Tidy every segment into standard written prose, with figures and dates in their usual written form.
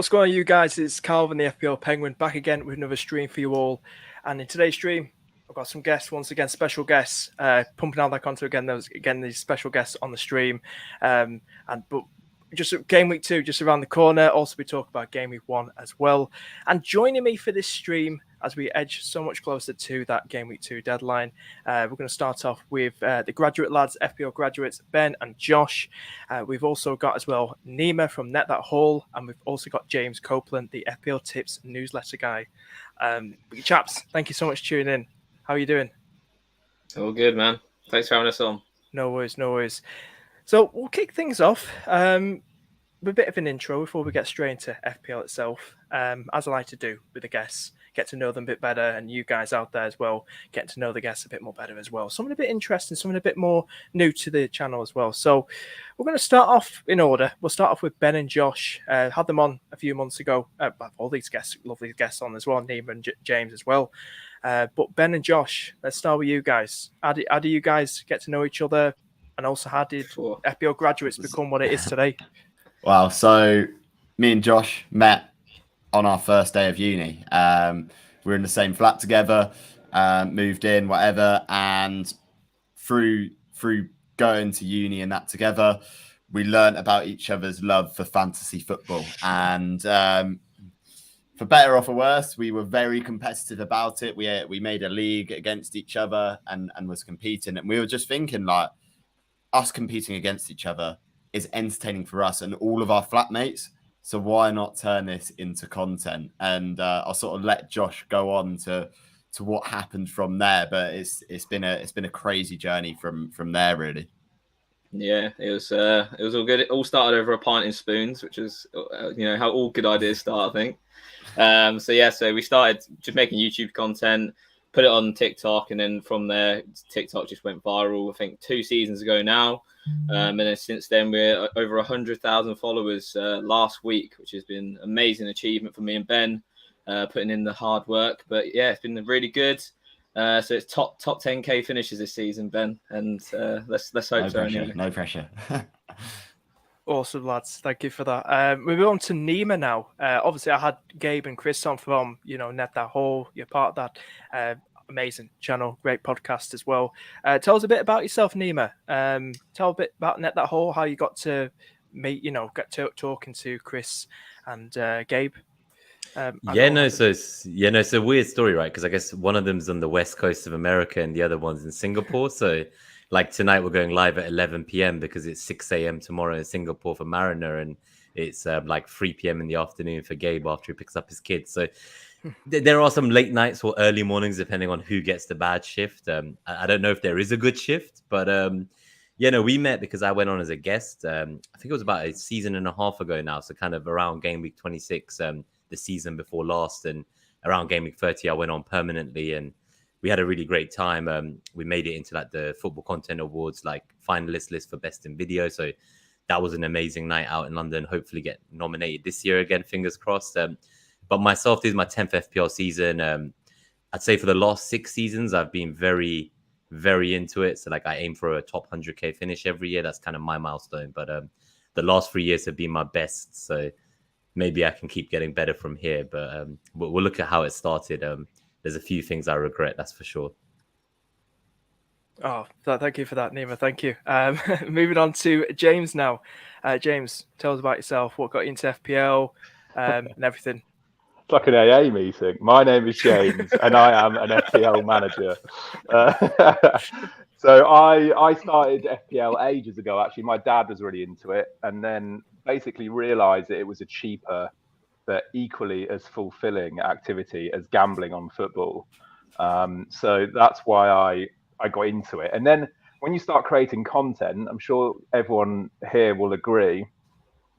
What's going on, you guys? It's Calvin, the FPL Penguin, back again with another stream for you all. And in today's stream, I've got some guests, once again, special guests, pumping out that content again. Those again, these special guests on the stream. But just game week 2, just around the corner. Also, we talk about game week 1 as well. And joining me for this stream, as we edge so much closer to that game week 2 deadline, we're going to start off with the graduate lads, FPL graduates, Ben and Josh. We've also got as well Nima from Net That Hall, and we've also got James Copeland, the FPL Tips newsletter guy. Chaps, thank you so much for tuning in. How are you doing? All good, man. Thanks for having us on. No worries, no worries. So we'll kick things off with a bit of an intro before we get straight into FPL itself. As I like to do with the guests, get to know them a bit better, and you guys out there as well, get to know the guests a bit more better as well. Something a bit interesting, something a bit more new to the channel as well. So we're going to start off in order. We'll start off with Ben and Josh. Had them on a few months ago. All these guests, lovely guests on as well, Nima and James as well. But Ben and Josh, let's start with you guys. How do you guys get to know each other? And also, how did FPL graduates become what it is today? Wow. So me and Josh met on our first day of uni. We were in the same flat together, moved in, whatever. And through going to uni and that together, we learned about each other's love for fantasy football. And for better or for worse, we were very competitive about it. We made a league against each other and was competing. And we were just thinking, like, us competing against each other is entertaining for us and all of our flatmates. So why not turn this into content? And I'll sort of let Josh go on to what happened from there. But it's been a crazy journey from there, really. Yeah, it was all good. It all started over a pint and spoons, which is how all good ideas start, I think. So we started just making YouTube content, put it on TikTok, and then from there, TikTok just went viral. I think 2 seasons ago now, and then since then we're over 100,000 followers last week, which has been an amazing achievement for me and Ben, putting in the hard work. But yeah, it's been really good. So it's top 10K finishes this season, Ben, and let's hope so. Anyway. No pressure. Awesome, lads. Thank you for that. Moving on to Nima now. Obviously, I had Gabe and Chris on from, Net That Hall. You're part of that amazing channel, great podcast as well. Tell us a bit about yourself, Nima. Tell a bit about Net That Hall, how you got to meet, get to talking to Chris and Gabe. So it's a weird story, right? Because I guess one of them's on the west coast of America and the other one's in Singapore. So like tonight we're going live at 11 p.m. because it's 6 a.m. tomorrow in Singapore for Mariner, and it's like 3 p.m. in the afternoon for Gabe after he picks up his kids. So there are some late nights or early mornings depending on who gets the bad shift. I don't know if there is a good shift, but we met because I went on as a guest. I think it was about a season and a half ago now, so kind of around game week 26, the season before last, and around game week 30 I went on permanently, and we had a really great time. We made it into like the Football Content Awards, like finalist list for Best in Video. So that was an amazing night out in London. Hopefully get nominated this year again, fingers crossed. But myself, this is my 10th FPL season. I'd say for the last 6 seasons, I've been very, very into it. So like I aim for a top 100K finish every year. That's kind of my milestone. But the last 3 years have been my best. So maybe I can keep getting better from here. But we'll look at how it started. There's a few things I regret, that's for sure. Oh, thank you for that, Nima. Thank you. Moving on to James now. James, tell us about yourself. What got you into FPL and everything? It's like an AA meeting. My name is James, and I am an FPL manager. So I started FPL ages ago. Actually, my dad was really into it, and then basically realised that it was a cheaper but equally as fulfilling activity as gambling on football. So that's why I got into it. And then when you start creating content, I'm sure everyone here will agree,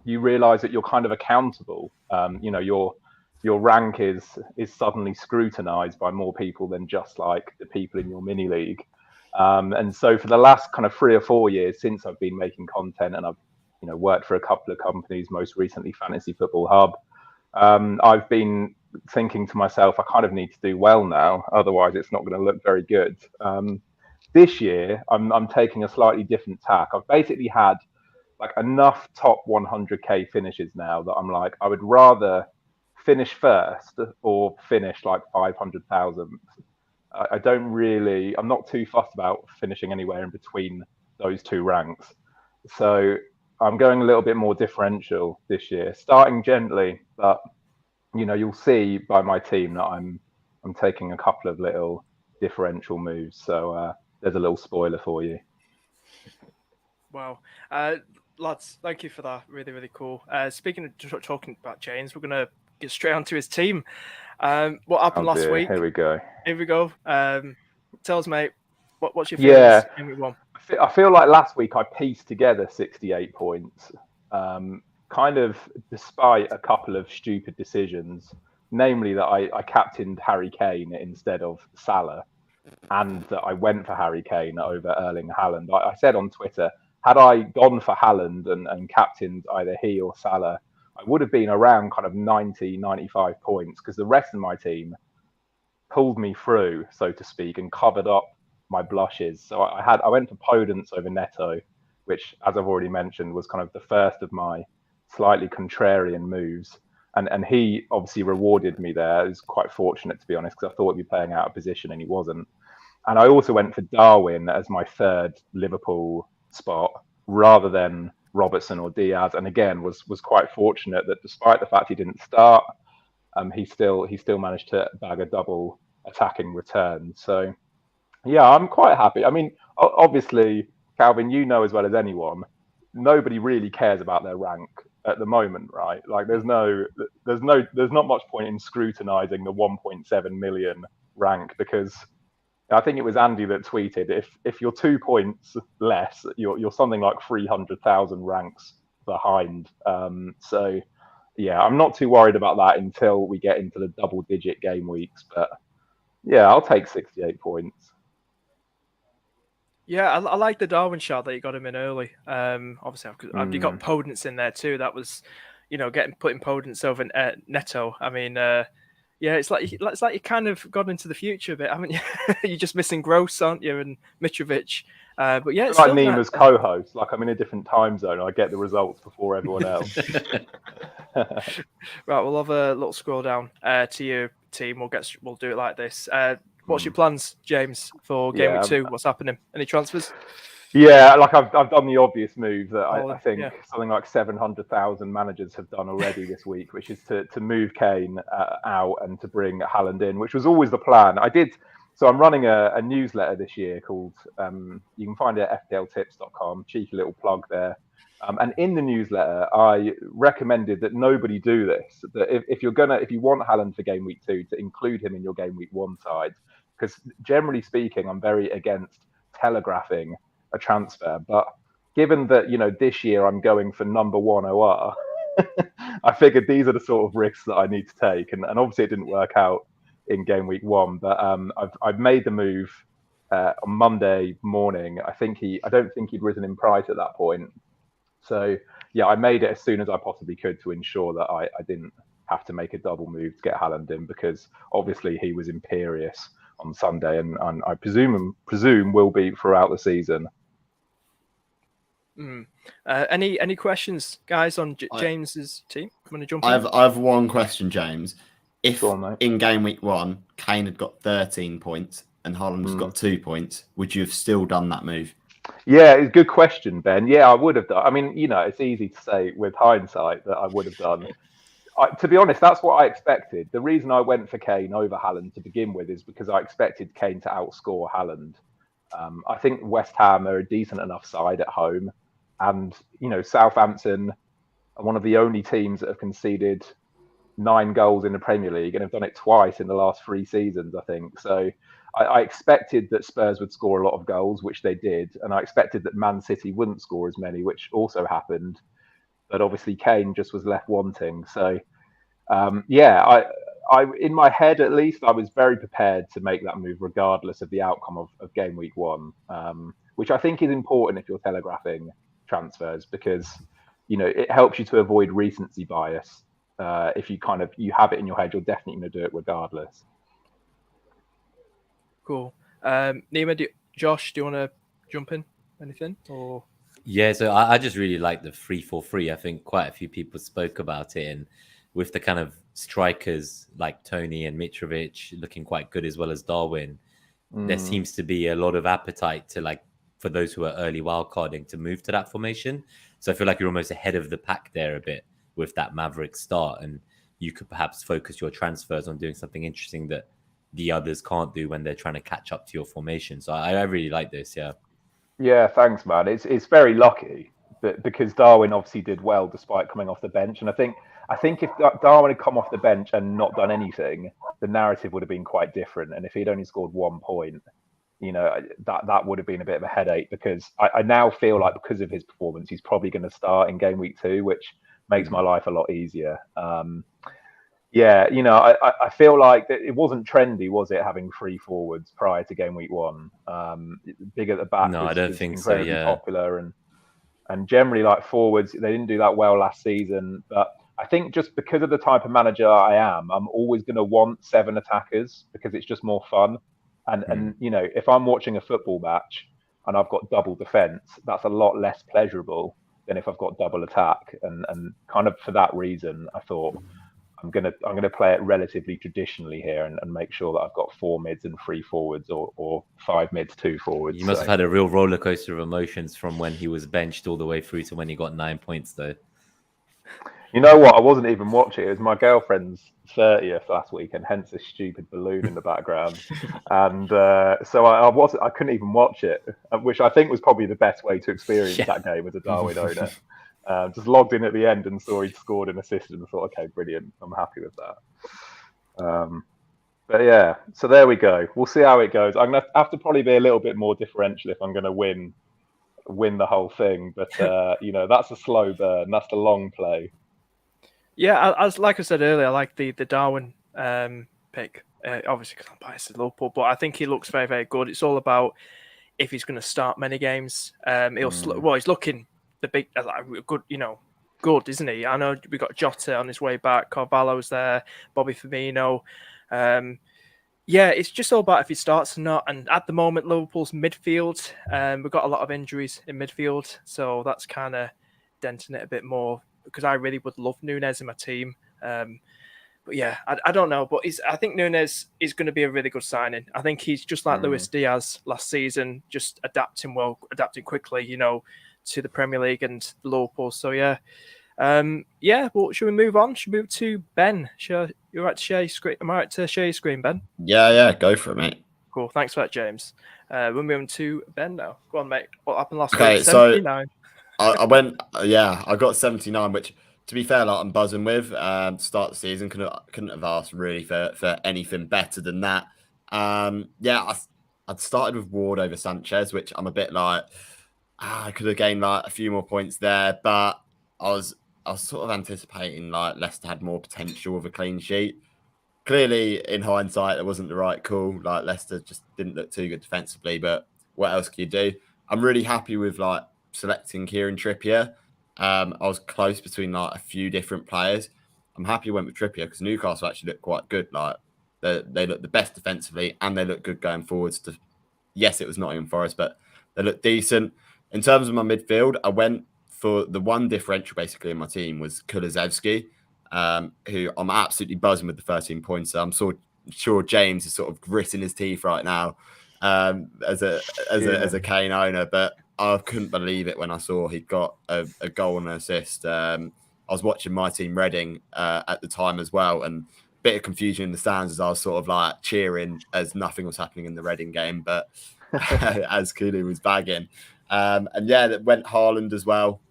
you realize that you're kind of accountable. Your rank is suddenly scrutinized by more people than just like the people in your mini league. And so for the last kind of 3 or 4 years since I've been making content, and I've worked for a couple of companies, most recently Fantasy Football Hub, I've been thinking to myself, I kind of need to do well now, otherwise it's not going to look very good. This year, I'm taking a slightly different tack. I've basically had like enough top 100k finishes now that I'm like, I would rather finish first or finish like 500,000. I don't really, I'm not too fussed about finishing anywhere in between those two ranks. So I'm going a little bit more differential this year, starting gently, but you'll see by my team that I'm taking a couple of little differential moves. So there's a little spoiler for you. Wow. Lads, thank you for that. Really, really cool. Speaking of talking about James, we're going to get straight onto his team. What happened last week? Here we go. Tell us, mate, what's your feelings in week one? I feel like last week I pieced together 68 points, kind of despite a couple of stupid decisions, namely that I captained Harry Kane instead of Salah, and that I went for Harry Kane over Erling Haaland. I said on Twitter, had I gone for Haaland and captained either he or Salah, I would have been around kind of 90, 95 points, because the rest of my team pulled me through, so to speak, and covered up my blushes. So I went for Podence over Neto, which, as I've already mentioned, was kind of the first of my slightly contrarian moves. And he obviously rewarded me there. It was quite fortunate, to be honest, because I thought he'd be playing out of position and he wasn't. And I also went for Darwin as my third Liverpool spot rather than Robertson or Diaz. And again, was quite fortunate that despite the fact he didn't start, he still managed to bag a double attacking return. So yeah, I'm quite happy. I mean, obviously, Calvin, you know as well as anyone, nobody really cares about their rank at the moment, right? Like there's not much point in scrutinizing the 1.7 million rank, because I think it was Andy that tweeted, if you're 2 points less, you're something like 300,000 ranks behind. So yeah, I'm not too worried about that until we get into the double-digit game weeks. But yeah, I'll take 68 points. Yeah, I like the Darwin shot that you got him in early. Obviously, you got Podence in there too. That was, putting Podence over Neto. I mean, yeah, it's like you kind of got into the future a bit, haven't you? You're just missing Gross, aren't you, and Mitrovic. But yeah, it's like Nima's co-host. Like I'm in a different time zone. I get the results before everyone else. Right, we'll have a little scroll down to your team. We'll do it like this. What's your plans, James, for game week 2? What's happening? Any transfers? Yeah, like I've done the obvious move that I think something like 700,000 managers have done already this week, which is to move Kane out and to bring Haaland in, which was always the plan. So I'm running a newsletter this year called, you can find it at fpltips.com, cheeky little plug there. And in the newsletter, I recommended that nobody do this. That if you want Haaland for game week 2, to include him in your game week 1 side, because generally speaking, I'm very against telegraphing a transfer. But given that this year I'm going for number 1 OR, I figured these are the sort of risks that I need to take. And obviously, it didn't work out in game week 1, but I've made the move on Monday morning. I don't think he'd risen in price at that point. So yeah, I made it as soon as I possibly could to ensure that I didn't have to make a double move to get Haaland in, because obviously he was imperious on Sunday, and I presume will be throughout the season. Any questions, guys, on James's team? I'm gonna jump in. I have one question, James. If in game week 1 Kane had got 13 points and Haaland has got 2 points, would you have still done that move? Yeah, it's a good question, Ben. Yeah, I would have done. I mean, it's easy to say with hindsight that I would have done. To be honest, that's what I expected. The reason I went for Kane over Haaland to begin with is because I expected Kane to outscore Haaland. I think West Ham are a decent enough side at home, and Southampton are one of the only teams that have conceded 9 goals in the Premier League and have done it twice in the last 3 seasons, I think. So I expected that Spurs would score a lot of goals, which they did, and I expected that Man City wouldn't score as many, which also happened. But obviously Kane just was left wanting. So I in my head at least, I was very prepared to make that move regardless of the outcome of game week 1, which I think is important if you're telegraphing transfers, because it helps you to avoid recency bias. If you have it in your head, you're definitely going to do it regardless. Cool. Nima, Josh, do you want to jump in? Anything? Or Yeah, so I just really like the 3-4-3. I think quite a few people spoke about it, and with the kind of strikers like Tony and Mitrovic looking quite good as well as Darwin, there seems to be a lot of appetite to like for those who are early wildcarding to move to that formation. So I feel like you're almost ahead of the pack there a bit with that Maverick start, and you could perhaps focus your transfers on doing something interesting that the others can't do when they're trying to catch up to your formation. So I really like this. Yeah. Yeah, thanks, man. It's very lucky because Darwin obviously did well despite coming off the bench, and I think if Darwin had come off the bench and not done anything, the narrative would have been quite different. And if he'd only scored 1 point, that would have been a bit of a headache, because I now feel like because of his performance, he's probably going to start in game week 2, which makes my life a lot easier. Yeah, I feel like it wasn't trendy, was it, having 3 forwards prior to game week 1? Big at the back. No, I don't think so. Incredibly Yeah. popular, and generally like forwards, they didn't do that well last season. But I think just because of the type of manager I am, I'm always going to want 7 attackers because it's just more fun. And if I'm watching a football match and I've got double defense, that's a lot less pleasurable than if I've got double attack. And kind of for that reason, I thought I'm gonna play it relatively traditionally here and make sure that I've got 4 mids and 3 forwards, or 5 mids, 2 forwards. You must have had a real roller coaster of emotions from when he was benched all the way through to when he got 9 points, though. You know what? I wasn't even watching. It was my girlfriend's 30th last week, and hence this stupid balloon in the background. And so I couldn't even watch it, which I think was probably the best way to experience that game as a Darwin owner. Just logged in at the end and saw he'd scored an assist and thought, okay, brilliant. I'm happy with that. But yeah, so there we go. We'll see how it goes. I'm going to have to probably be a little bit more differential if I'm going to win the whole thing. But, that's a slow burn. That's the long play. Yeah, like I said earlier, I like the Darwin pick. Obviously, because I'm biased to Liverpool, but I think he looks very, very good. It's all about if he's going to start many games. He's looking the big, good, good, isn't he? I know we got Jota on his way back, Carvalho's there, Bobby Firmino. It's just all about if he starts or not. And at the moment, Liverpool's midfield, we've got a lot of injuries in midfield, so that's kind of denting it a bit more, because I really would love Núñez in my team. But yeah, I don't know. But I think Núñez is going to be a really good signing. I think he's just like Luis Diaz last season, just adapting quickly, to the Premier League and Liverpool. So yeah. Well, should we move on? Should we move to Ben? You're right to share your screen. Am I right to share your screen, Ben? Yeah, go for it, mate. Cool. Thanks for that, James. We're moving to Ben now. Go on, mate. What happened last week? Okay, 79. I got 79, which, to be fair, like, I'm buzzing with. To start the season, couldn't have asked really for anything better than that. I'd started with Ward over Sanchez, which I'm a bit like, I could have gained like a few more points there, but I was sort of anticipating like Leicester had more potential with a clean sheet. Clearly, in hindsight, it wasn't the right call. Like, Leicester just didn't look too good defensively, but what else can you do? I'm really happy with like selecting Kieran Trippier. I was close between like a few different players. I'm happy I went with Trippier because Newcastle actually looked quite good. Like, they look the best defensively and they look good going forwards. Yes, it was Nottingham Forest, but they look decent. In terms of my midfield, I went for the one differential basically in my team was Kulusevski, who I'm absolutely buzzing with the 13 points. So I'm sure James is sort of gritting his teeth right now as a Kane owner, but I couldn't believe it when I saw he got a goal and an assist. I was watching my team Reading at the time as well, and a bit of confusion in the stands as I was sort of like cheering as nothing was happening in the Reading game, but as Kulu was bagging. That went Haaland as well.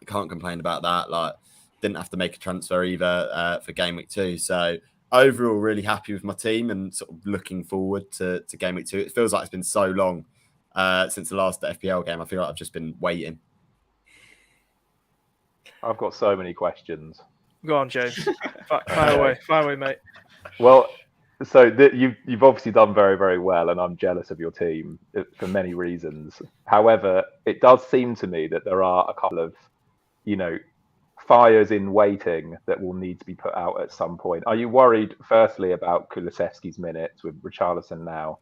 I can't complain about that. Like, didn't have to make a transfer either for game week 2. So overall, really happy with my team and sort of looking forward to game week 2. It feels like it's been so long since the last FPL game. I feel like I've just been waiting. I've got so many questions. Go on, James. Fire away, mate. Well, so you've obviously done very, very well, and I'm jealous of your team for many reasons. However, it does seem to me that there are a couple of, fires in waiting that will need to be put out at some point. Are you worried, firstly, about Kulusevski's minutes with Richarlison now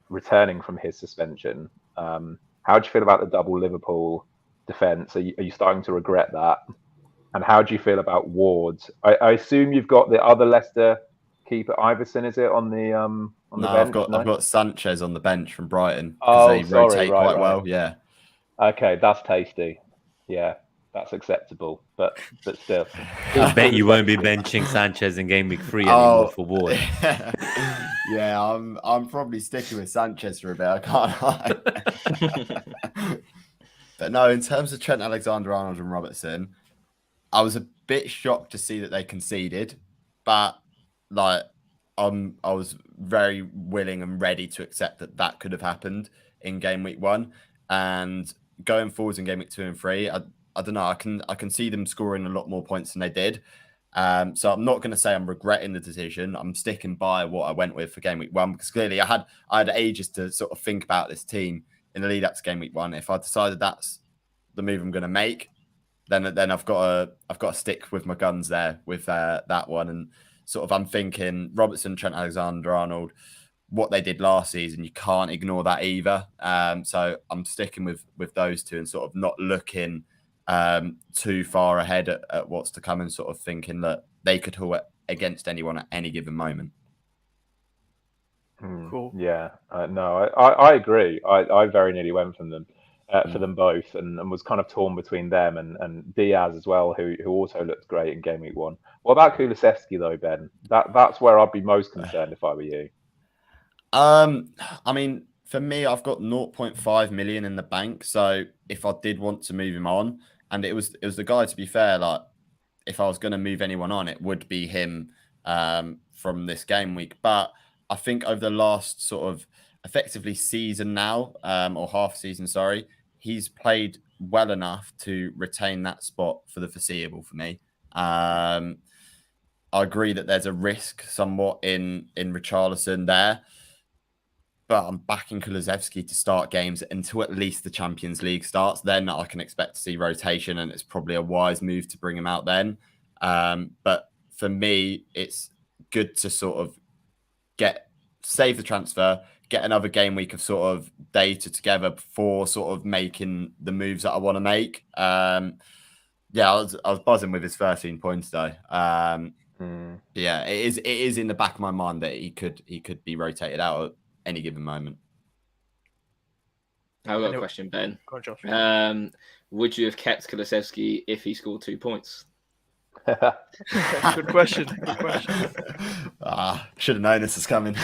returning from his suspension? How do you feel about the double Liverpool defence? Are you starting to regret that? And how do you feel about Ward? I assume you've got the other Leicester keeper, Iverson, is it, on the No, bench? I've got Sanchez on the bench from Brighton because Oh, they sorry, rotate right, quite right. well. Yeah. Okay, that's tasty. Yeah, that's acceptable, but still. I bet you won't be benching Sanchez in game week 3 anymore for Ward. Yeah, I'm probably sticking with Sanchez for a bit. I can't lie. But no, in terms of Trent Alexander-Arnold and Robertson, I was a bit shocked to see that they conceded, but like I was very willing and ready to accept that that could have happened in game week 1, and going forwards in game week 2 and 3. I don't know. I can see them scoring a lot more points than they did. So I'm not going to say I'm regretting the decision. I'm sticking by what I went with for game week 1 because clearly I had ages to sort of think about this team in the lead up to game week 1. If I decided that's the move I'm going to make, then I've got to stick with my guns there with that one. And sort of I'm thinking Robertson, Trent Alexander-Arnold, what they did last season, you can't ignore that either. So I'm sticking with those two and sort of not looking too far ahead at what's to come and sort of thinking that they could haul it against anyone at any given moment. Cool. Yeah, no, I agree. I very nearly went from them for them both, and was kind of torn between them and Diaz as well, who also looked great in game week 1. What about Kulusevski though, Ben? That's where I'd be most concerned if I were you. I mean, for me, I've got 0.5 million in the bank, so if I did want to move him on, and it was the guy, to be fair, like if I was going to move anyone on, it would be him from this game week. But I think over the last sort of effectively season now, or half season, sorry, he's played well enough to retain that spot for the foreseeable for me. I agree that there's a risk somewhat in Richarlison there, but I'm backing Kulusevski to start games until at least the Champions League starts. Then I can expect to see rotation, and it's probably a wise move to bring him out then. But for me, it's good to sort of save the transfer, get another game week of sort of data together before sort of making the moves that I want to make. Yeah, I was buzzing with his 13 points though. Yeah, it is in the back of my mind that he could be rotated out at any given moment. I've got a question, Ben. Go on, Josh. Would you have kept Kulusevski if he scored 2 points? Good question. Good question. Should have known this was coming.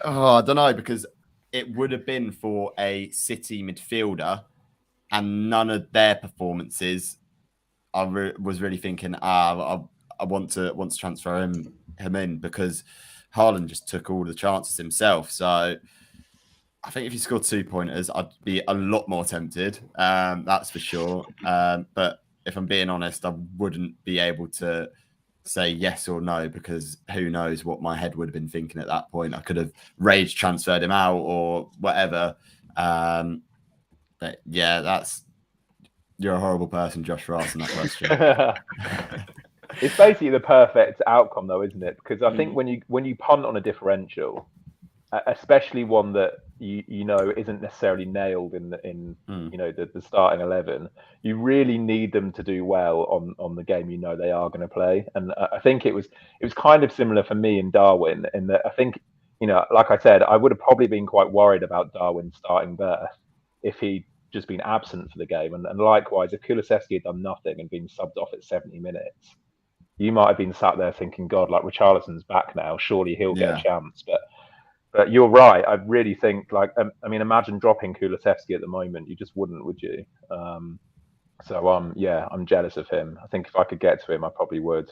I don't know, because it would have been for a City midfielder, and none of their performances. I was really thinking, I want to transfer him in because Haaland just took all the chances himself. So I think if he scored 2 pointers, I'd be a lot more tempted. That's for sure. But if I'm being honest, I wouldn't be able to say yes or no, because who knows what my head would have been thinking at that point. I could have rage transferred him out or whatever. But yeah, you're a horrible person, Josh, for asking that question. It's basically the perfect outcome, though, isn't it? Because I think when you punt on a differential, especially one that you know isn't necessarily nailed in the starting 11, you really need them to do well on the game you know they are going to play. And I think it was kind of similar for me in Darwin, in that I think, like I said, I would have probably been quite worried about Darwin starting there if he'd just been absent for the game. And likewise, if Kulusevski had done nothing and been subbed off at 70 minutes, you might have been sat there thinking, God, like Richarlison's back now, surely he'll get a chance. But you're right. I really think, imagine dropping Kulusevski at the moment. You just wouldn't, would you? I'm jealous of him. I think if I could get to him, I probably would.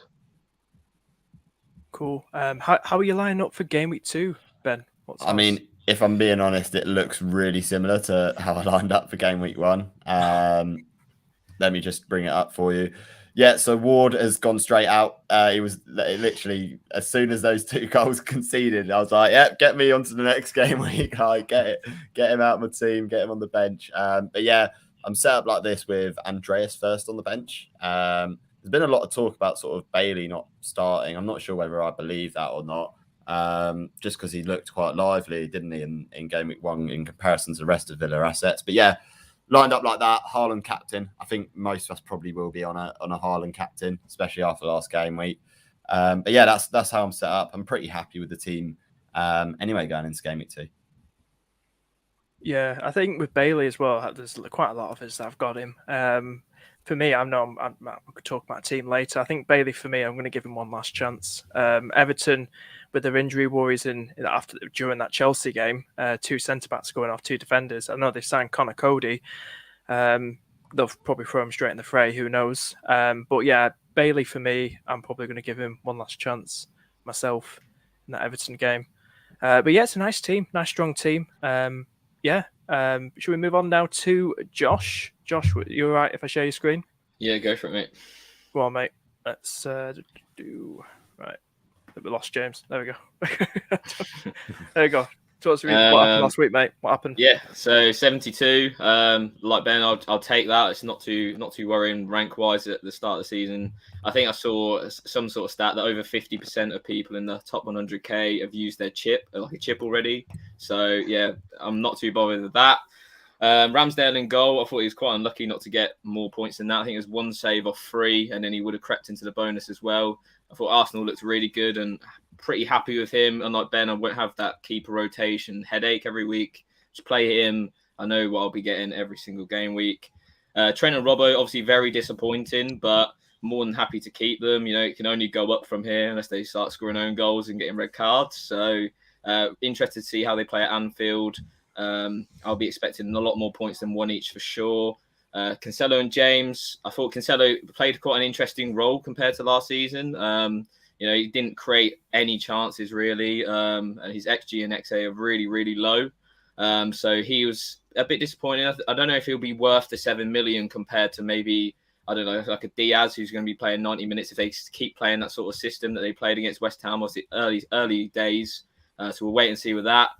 Cool. How are you lining up for game week 2, Ben? I mean, if I'm being honest, it looks really similar to how I lined up for game week 1. Let me just bring it up for you. Yeah, so Ward has gone straight out. He was literally, as soon as those 2 goals conceded, I was like, yeah, get me onto the next game week. Like, get him out of my team, get him on the bench. But yeah, I'm set up like this with Andreas first on the bench. There's been a lot of talk about sort of Bailey not starting. I'm not sure whether I believe that or not. Just because he looked quite lively, didn't he, in game week 1 in comparison to the rest of Villa assets. But yeah, lined up like that. Haaland captain. I think most of us probably will be on a Haaland captain, especially after last game week. But yeah, that's how I'm set up. I'm pretty happy with the team. Anyway, going into game week 2. Yeah, I think with Bailey as well, there's quite a lot of us that have got him. For me, I could talk about a team later. I think Bailey, for me, I'm going to give him one last chance. Everton, with their injury worries during that Chelsea game, 2 centre-backs going off, 2 defenders. I know they signed Connor Cody. They'll probably throw him straight in the fray, who knows. But yeah, Bailey, for me, I'm probably going to give him one last chance myself in that Everton game. But yeah, it's a nice team, nice strong team. Should we move on now to Josh? Josh, you all right if I share your screen? Yeah, go for it, mate. Go on, mate. Let's do... Right. We lost James. There we go. There we go. Talk to me. What happened last week, mate? What happened? Yeah, so 72. Like Ben, I'll take that. It's not too worrying rank wise at the start of the season. I think I saw some sort of stat that over 50% of people in the top 100k have used their chip, like a chip already. So yeah, I'm not too bothered with that. Ramsdale in goal. I thought he was quite unlucky not to get more points than that. I think it was 1 save off 3, and then he would have crept into the bonus as well. I thought Arsenal looked really good and pretty happy with him. Unlike Ben, I won't have that keeper rotation headache every week. Just play him. I know what I'll be getting every single game week. Trent and Robbo, obviously very disappointing, but more than happy to keep them. You know, it can only go up from here unless they start scoring own goals and getting red cards. So interested to see how they play at Anfield. I'll be expecting a lot more points than 1 each for sure. Cancelo and James, I thought Cancelo played quite an interesting role compared to last season. You know, he didn't create any chances really, and his XG and XA are really, really low. So he was a bit disappointing. I don't know if he'll be worth the 7 million compared to maybe, I don't know, like a Diaz who's going to be playing 90 minutes if they keep playing that sort of system that they played against West Ham was the early days. So we'll wait and see with that.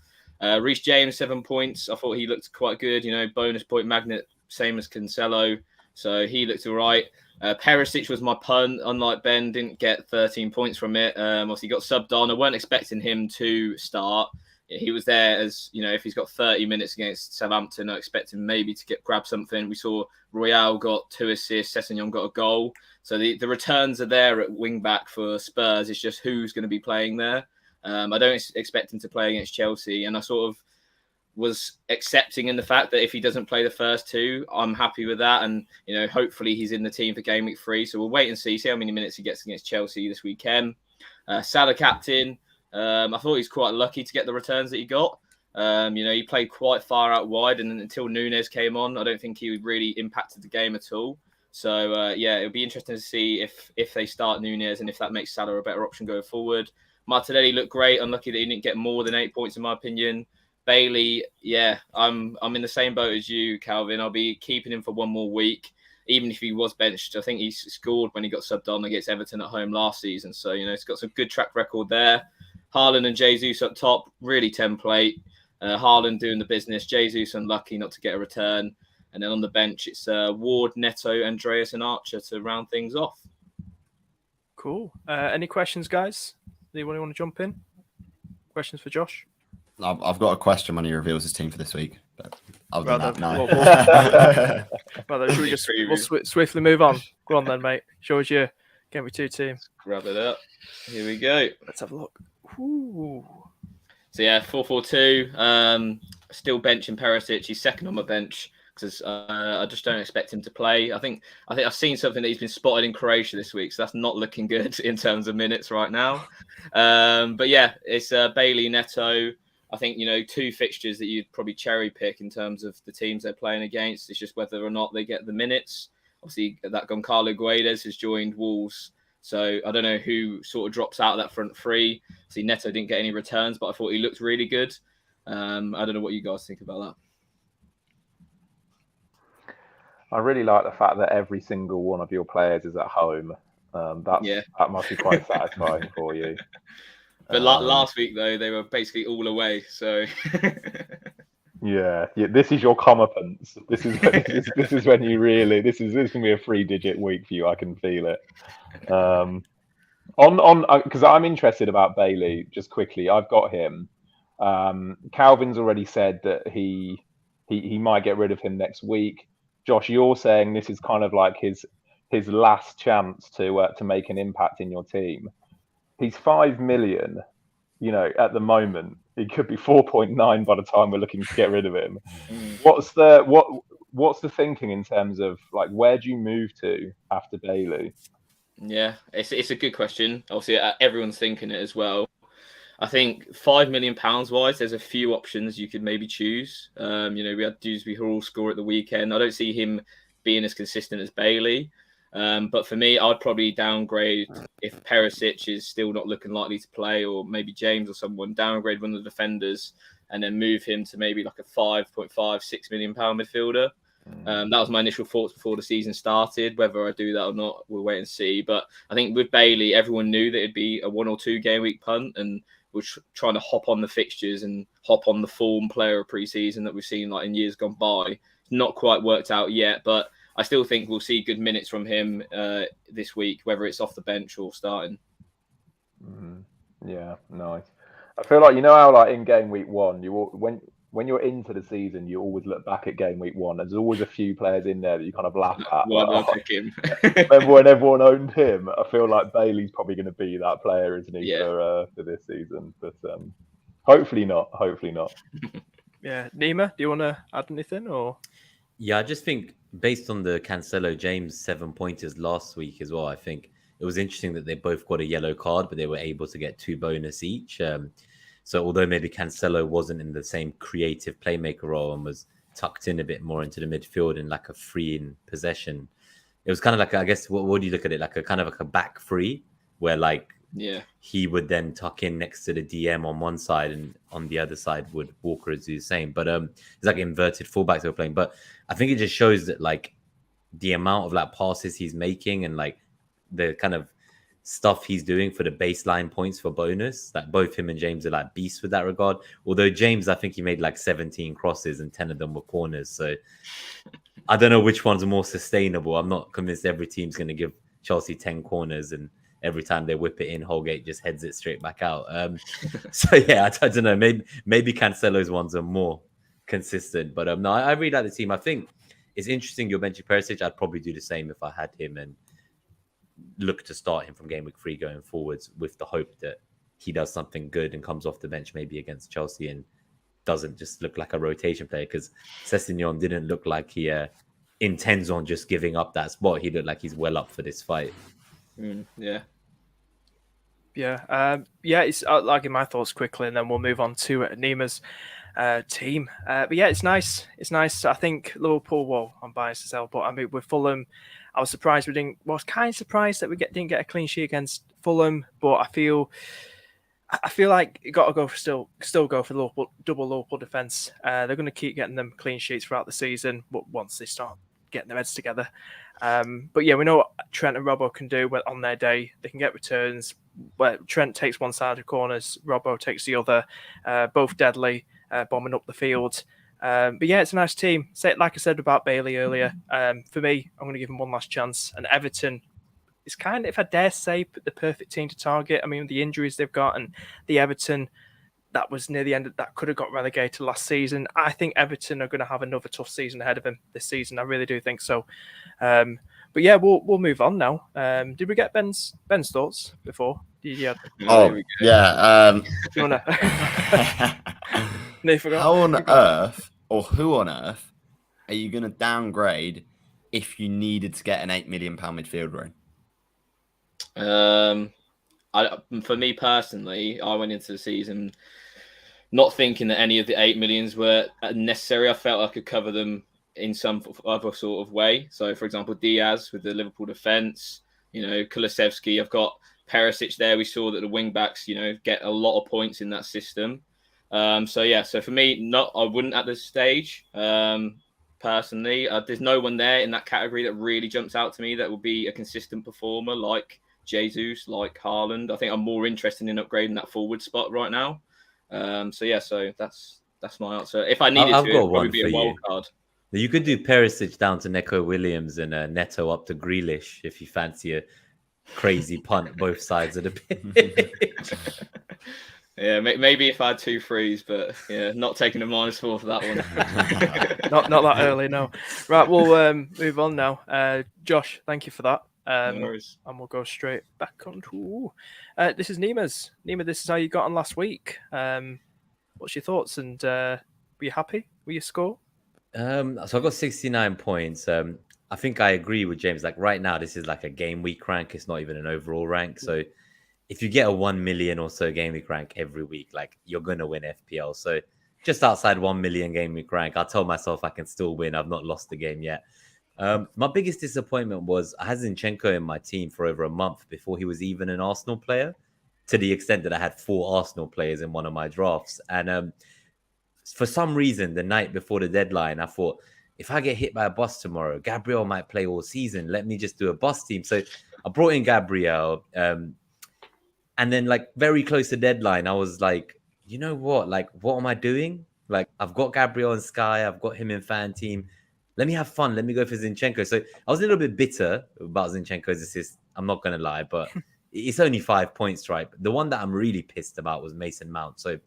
Reece James, 7 points. I thought he looked quite good. You know, bonus point magnet, same as Cancelo. So he looked all right. Perisic was my punt. Unlike Ben, didn't get 13 points from it. Obviously got subbed on. I weren't expecting him to start. He was there as, you know, if he's got 30 minutes against Southampton, I expect him maybe to grab something. We saw Royale got 2 assists, Sessegnon got a goal. So the returns are there at wing back for Spurs. It's just who's going to be playing there. I don't expect him to play against Chelsea. And I sort of was accepting in the fact that if he doesn't play the first 2, I'm happy with that. And, you know, hopefully he's in the team for game week 3. So we'll wait and see how many minutes he gets against Chelsea this weekend. Salah captain. I thought he's quite lucky to get the returns that he got. You know, he played quite far out wide, and until Núñez came on, I don't think he really impacted the game at all. So, yeah, it'll be interesting to see if they start Núñez and if that makes Salah a better option going forward. Martinelli looked great. Unlucky that he didn't get more than 8 points, in my opinion. Bailey, yeah, I'm in the same boat as you, Calvin. I'll be keeping him for 1 more week, even if he was benched. I think he scored when he got subbed on against Everton at home last season. So, you know, he's got some good track record there. Haaland and Jesus up top, really template. Haaland doing the business. Jesus unlucky not to get a return. And then on the bench, it's Ward, Neto, Andreas and Archer to round things off. Cool. Any questions, guys? Anyone want to jump in? Questions for Josh? I've got a question when he reveals his team for this week. But other than that, no. Well, should we just swiftly move on? Go on then, mate. Show us your Game Week 2 team. Grab it up. Here we go. Let's have a look. Ooh. So yeah, 4-4-2. Still benching Perisic. He's second on my bench because I just don't expect him to play. I think I've seen something that he's been spotted in Croatia this week, so that's not looking good in terms of minutes right now. But yeah, it's Bailey, Neto. I think, you know, 2 fixtures that you'd probably cherry pick in terms of the teams they're playing against. It's just whether or not they get the minutes. Obviously, that Goncalo Guedes has joined Wolves. So I don't know who sort of drops out of that front 3. See, Neto didn't get any returns, but I thought he looked really good. I don't know what you guys think about that. I really like the fact that every single one of your players is at home. That must be quite satisfying for you. But last week, though, they were basically all away. So yeah, this is your comeuppance. This is when you really this is going to be a 3-digit week for you. I can feel it. Because I'm interested about Bailey. Just quickly, I've got him. Calvin's already said that he he might get rid of him next week. Josh, you're saying this is kind of like his last chance to make an impact in your team. He's 5 million, at the moment. He could be 4.9 by the time we're looking to get rid of him. What's the thinking in terms of like where do you move to after Bailey? Yeah, it's a good question. Obviously, everyone's thinking it as well. I think £5 million wise, there's a few options you could maybe choose. We had Dewsbury Hall score at the weekend. I don't see him being as consistent as Bailey. But for me, I'd probably downgrade if Perisic is still not looking likely to play, or maybe James or someone, downgrade one of the defenders and then move him to maybe like a £5.5-6 million midfielder. That was my initial thoughts before the season started. Whether I do that or not, we'll wait and see. But I think with Bailey, everyone knew that it'd be a 1 or 2 game week punt, and we're trying to hop on the fixtures and hop on the form player of pre-season that we've seen like in years gone by. It's not quite worked out yet, but I still think we'll see good minutes from him this week, whether it's off the bench or starting. Yeah, nice. I feel like how like in game week 1, when you're into the season, you always look back at game week 1. There's always a few players in there that you kind of laugh at. Why did I pick him? Remember when everyone owned him? I feel like Bailey's probably going to be that player, isn't he, for this season? But hopefully not. Hopefully not. Yeah, Nima, do you want to add anything or? Yeah, I just think based on the Cancelo James 7-pointers last week as well, I think it was interesting that they both got a yellow card, but they were able to get 2 bonus each. So although maybe Cancelo wasn't in the same creative playmaker role and was tucked in a bit more into the midfield in like a free in possession, it was kind of like, I guess, what do you look at it? Like a kind of like a back free where like he would then tuck in next to the DM on one side and on the other side would Walker do the same. But it's like inverted fullbacks they were playing. But I think it just shows that like the amount of like passes he's making and like the kind of stuff he's doing for the baseline points for bonus, like both him and James are like beasts with that regard. Although James, I think he made like 17 crosses and 10 of them were corners. So I don't know which one's more sustainable. I'm not convinced every team's going to give Chelsea 10 corners and every time they whip it in, Holgate just heads it straight back out. So yeah, I don't know. Maybe Cancelo's ones are more consistent, but no, I really like the team. I think it's interesting you're benching Perisic. I'd probably do the same if I had him and look to start him from game week 3 going forwards with the hope that he does something good and comes off the bench maybe against Chelsea and doesn't just look like a rotation player, because Sessegnon didn't look like he intends on just giving up that spot. He looked like he's well up for this fight. Yeah. It's I'll give my thoughts quickly and then we'll move on to Nima's team. But yeah, it's nice. I think Liverpool, well, I'm biased as hell, but I mean, with Fulham, I was surprised was kind of surprised that we didn't get a clean sheet against Fulham, but I feel like you got to go for still go for the double Liverpool defense. They're going to keep getting them clean sheets throughout the season, but once they start getting their heads together. But yeah, we know what Trent and Robbo can do on their day. They can get returns where Trent takes one side of corners, Robbo takes the other, both deadly, bombing up the field. But yeah, it's a nice team. Like I said about Bailey earlier, for me, I'm going to give him one last chance. And Everton is kind of, if I dare say, the perfect team to target. I mean, the injuries they've got and the Everton that was near the end that could have got relegated last season. I think Everton are going to have another tough season ahead of them this season. I really do think so. But yeah, we'll move on now. Did we get Ben's thoughts before? Yeah. Oh yeah. Do you wanna... No, How on earth or who on earth are you going to downgrade if you needed to get an £8 million midfielder in? For me personally, I went into the season not thinking that any of the 8 millions were necessary. I felt I could cover them in some other sort of way. So, for example, Diaz with the Liverpool defence, Kulusevski. I've got Perisic there. We saw that the wing backs, get a lot of points in that system. So for me, I wouldn't at this stage. Personally, there's no one there in that category that really jumps out to me that will be a consistent performer like Jesus, like Haaland. I think I'm more interested in upgrading that forward spot right now. So that's my answer. If I needed to, it would probably be a wild card. You could do Perisic down to Neco Williams and Neto up to Grealish if you fancy a crazy punt both sides of the pitch. Yeah, maybe if I had 2 threes, but yeah, not taking a -4 for that one. Not that early, no. Right, we'll move on now. Josh, thank you for that. No worries. And we'll go straight back on to this is Nima's. Nima, this is how you got on last week. What's your thoughts? And were you happy with your score? So I got 69 points. I think I agree with James. Like right now, this is like a game week rank. It's not even an overall rank. So if you get a 1 million or so game week rank every week, like you're going to win FPL. So just outside 1 million game week rank, I told myself I can still win. I've not lost the game yet. My biggest disappointment was I had Zinchenko in my team for over a month before he was even an Arsenal player, to the extent that I had 4 Arsenal players in one of my drafts. And for some reason, the night before the deadline, I thought, if I get hit by a bus tomorrow, Gabriel might play all season. Let me just do a bus team. So I brought in Gabriel. And then, like, very close to deadline, I was like, you know what? Like, what am I doing? Like, I've got Gabriel in Sky. I've got him in fan team. Let me have fun. Let me go for Zinchenko. So I was a little bit bitter about Zinchenko's assist. I'm not going to lie, but it's only 5 points, right? The one that I'm really pissed about was Mason Mount. So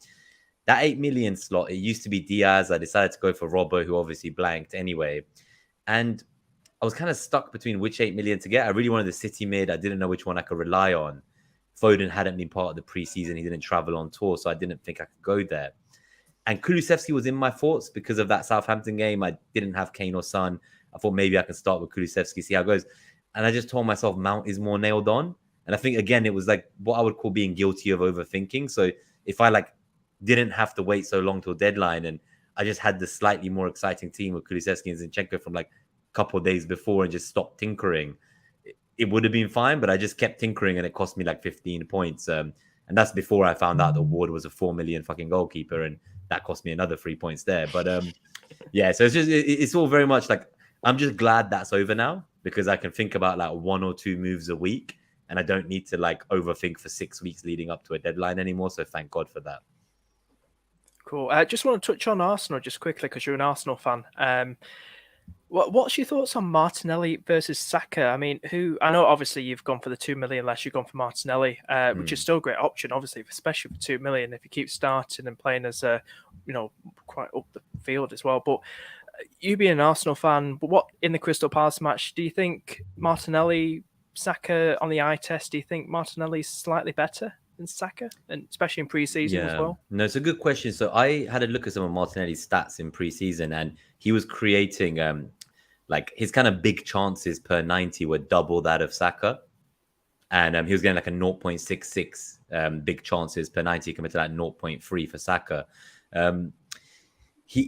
that 8 million slot, it used to be Diaz. I decided to go for Robbo, who obviously blanked anyway. And I was kind of stuck between which 8 million to get. I really wanted the City mid. I didn't know which one I could rely on. Foden hadn't been part of the preseason. He didn't travel on tour, so I didn't think I could go there. And Kulusevski was in my thoughts because of that Southampton game. I didn't have Kane or Son. I thought maybe I can start with Kulusevski, see how it goes. And I just told myself Mount is more nailed on. And I think, again, it was like what I would call being guilty of overthinking. So if I didn't have to wait so long till deadline and I just had the slightly more exciting team with Kulusevski and Zinchenko from a couple of days before and just stopped tinkering, it would have been fine, but I just kept tinkering and it cost me 15 points. And that's before I found out that Ward was a 4 million fucking goalkeeper, and that cost me another 3 points there. But yeah, so it's all very much I'm just glad that's over now because I can think about 1 or 2 moves a week and I don't need to overthink for 6 weeks leading up to a deadline anymore. So thank God for that. Cool. I just want to touch on Arsenal just quickly because you're an Arsenal fan. What's your thoughts on Martinelli versus Saka? I mean, I know obviously you've gone for the 2 million less, you've gone for Martinelli, which is still a great option, obviously, especially for 2 million if you keep starting and playing as quite up the field as well. But you being an Arsenal fan, but what in the Crystal Palace match, do you think Martinelli, Saka on the eye test, do you think Martinelli's slightly better than Saka, and especially in pre-season as well? No, it's a good question. So I had a look at some of Martinelli's stats in pre-season, and he was creating his kind of big chances per 90 were double that of Saka, and he was getting a 0.66 big chances per 90 compared to 0.3 for Saka.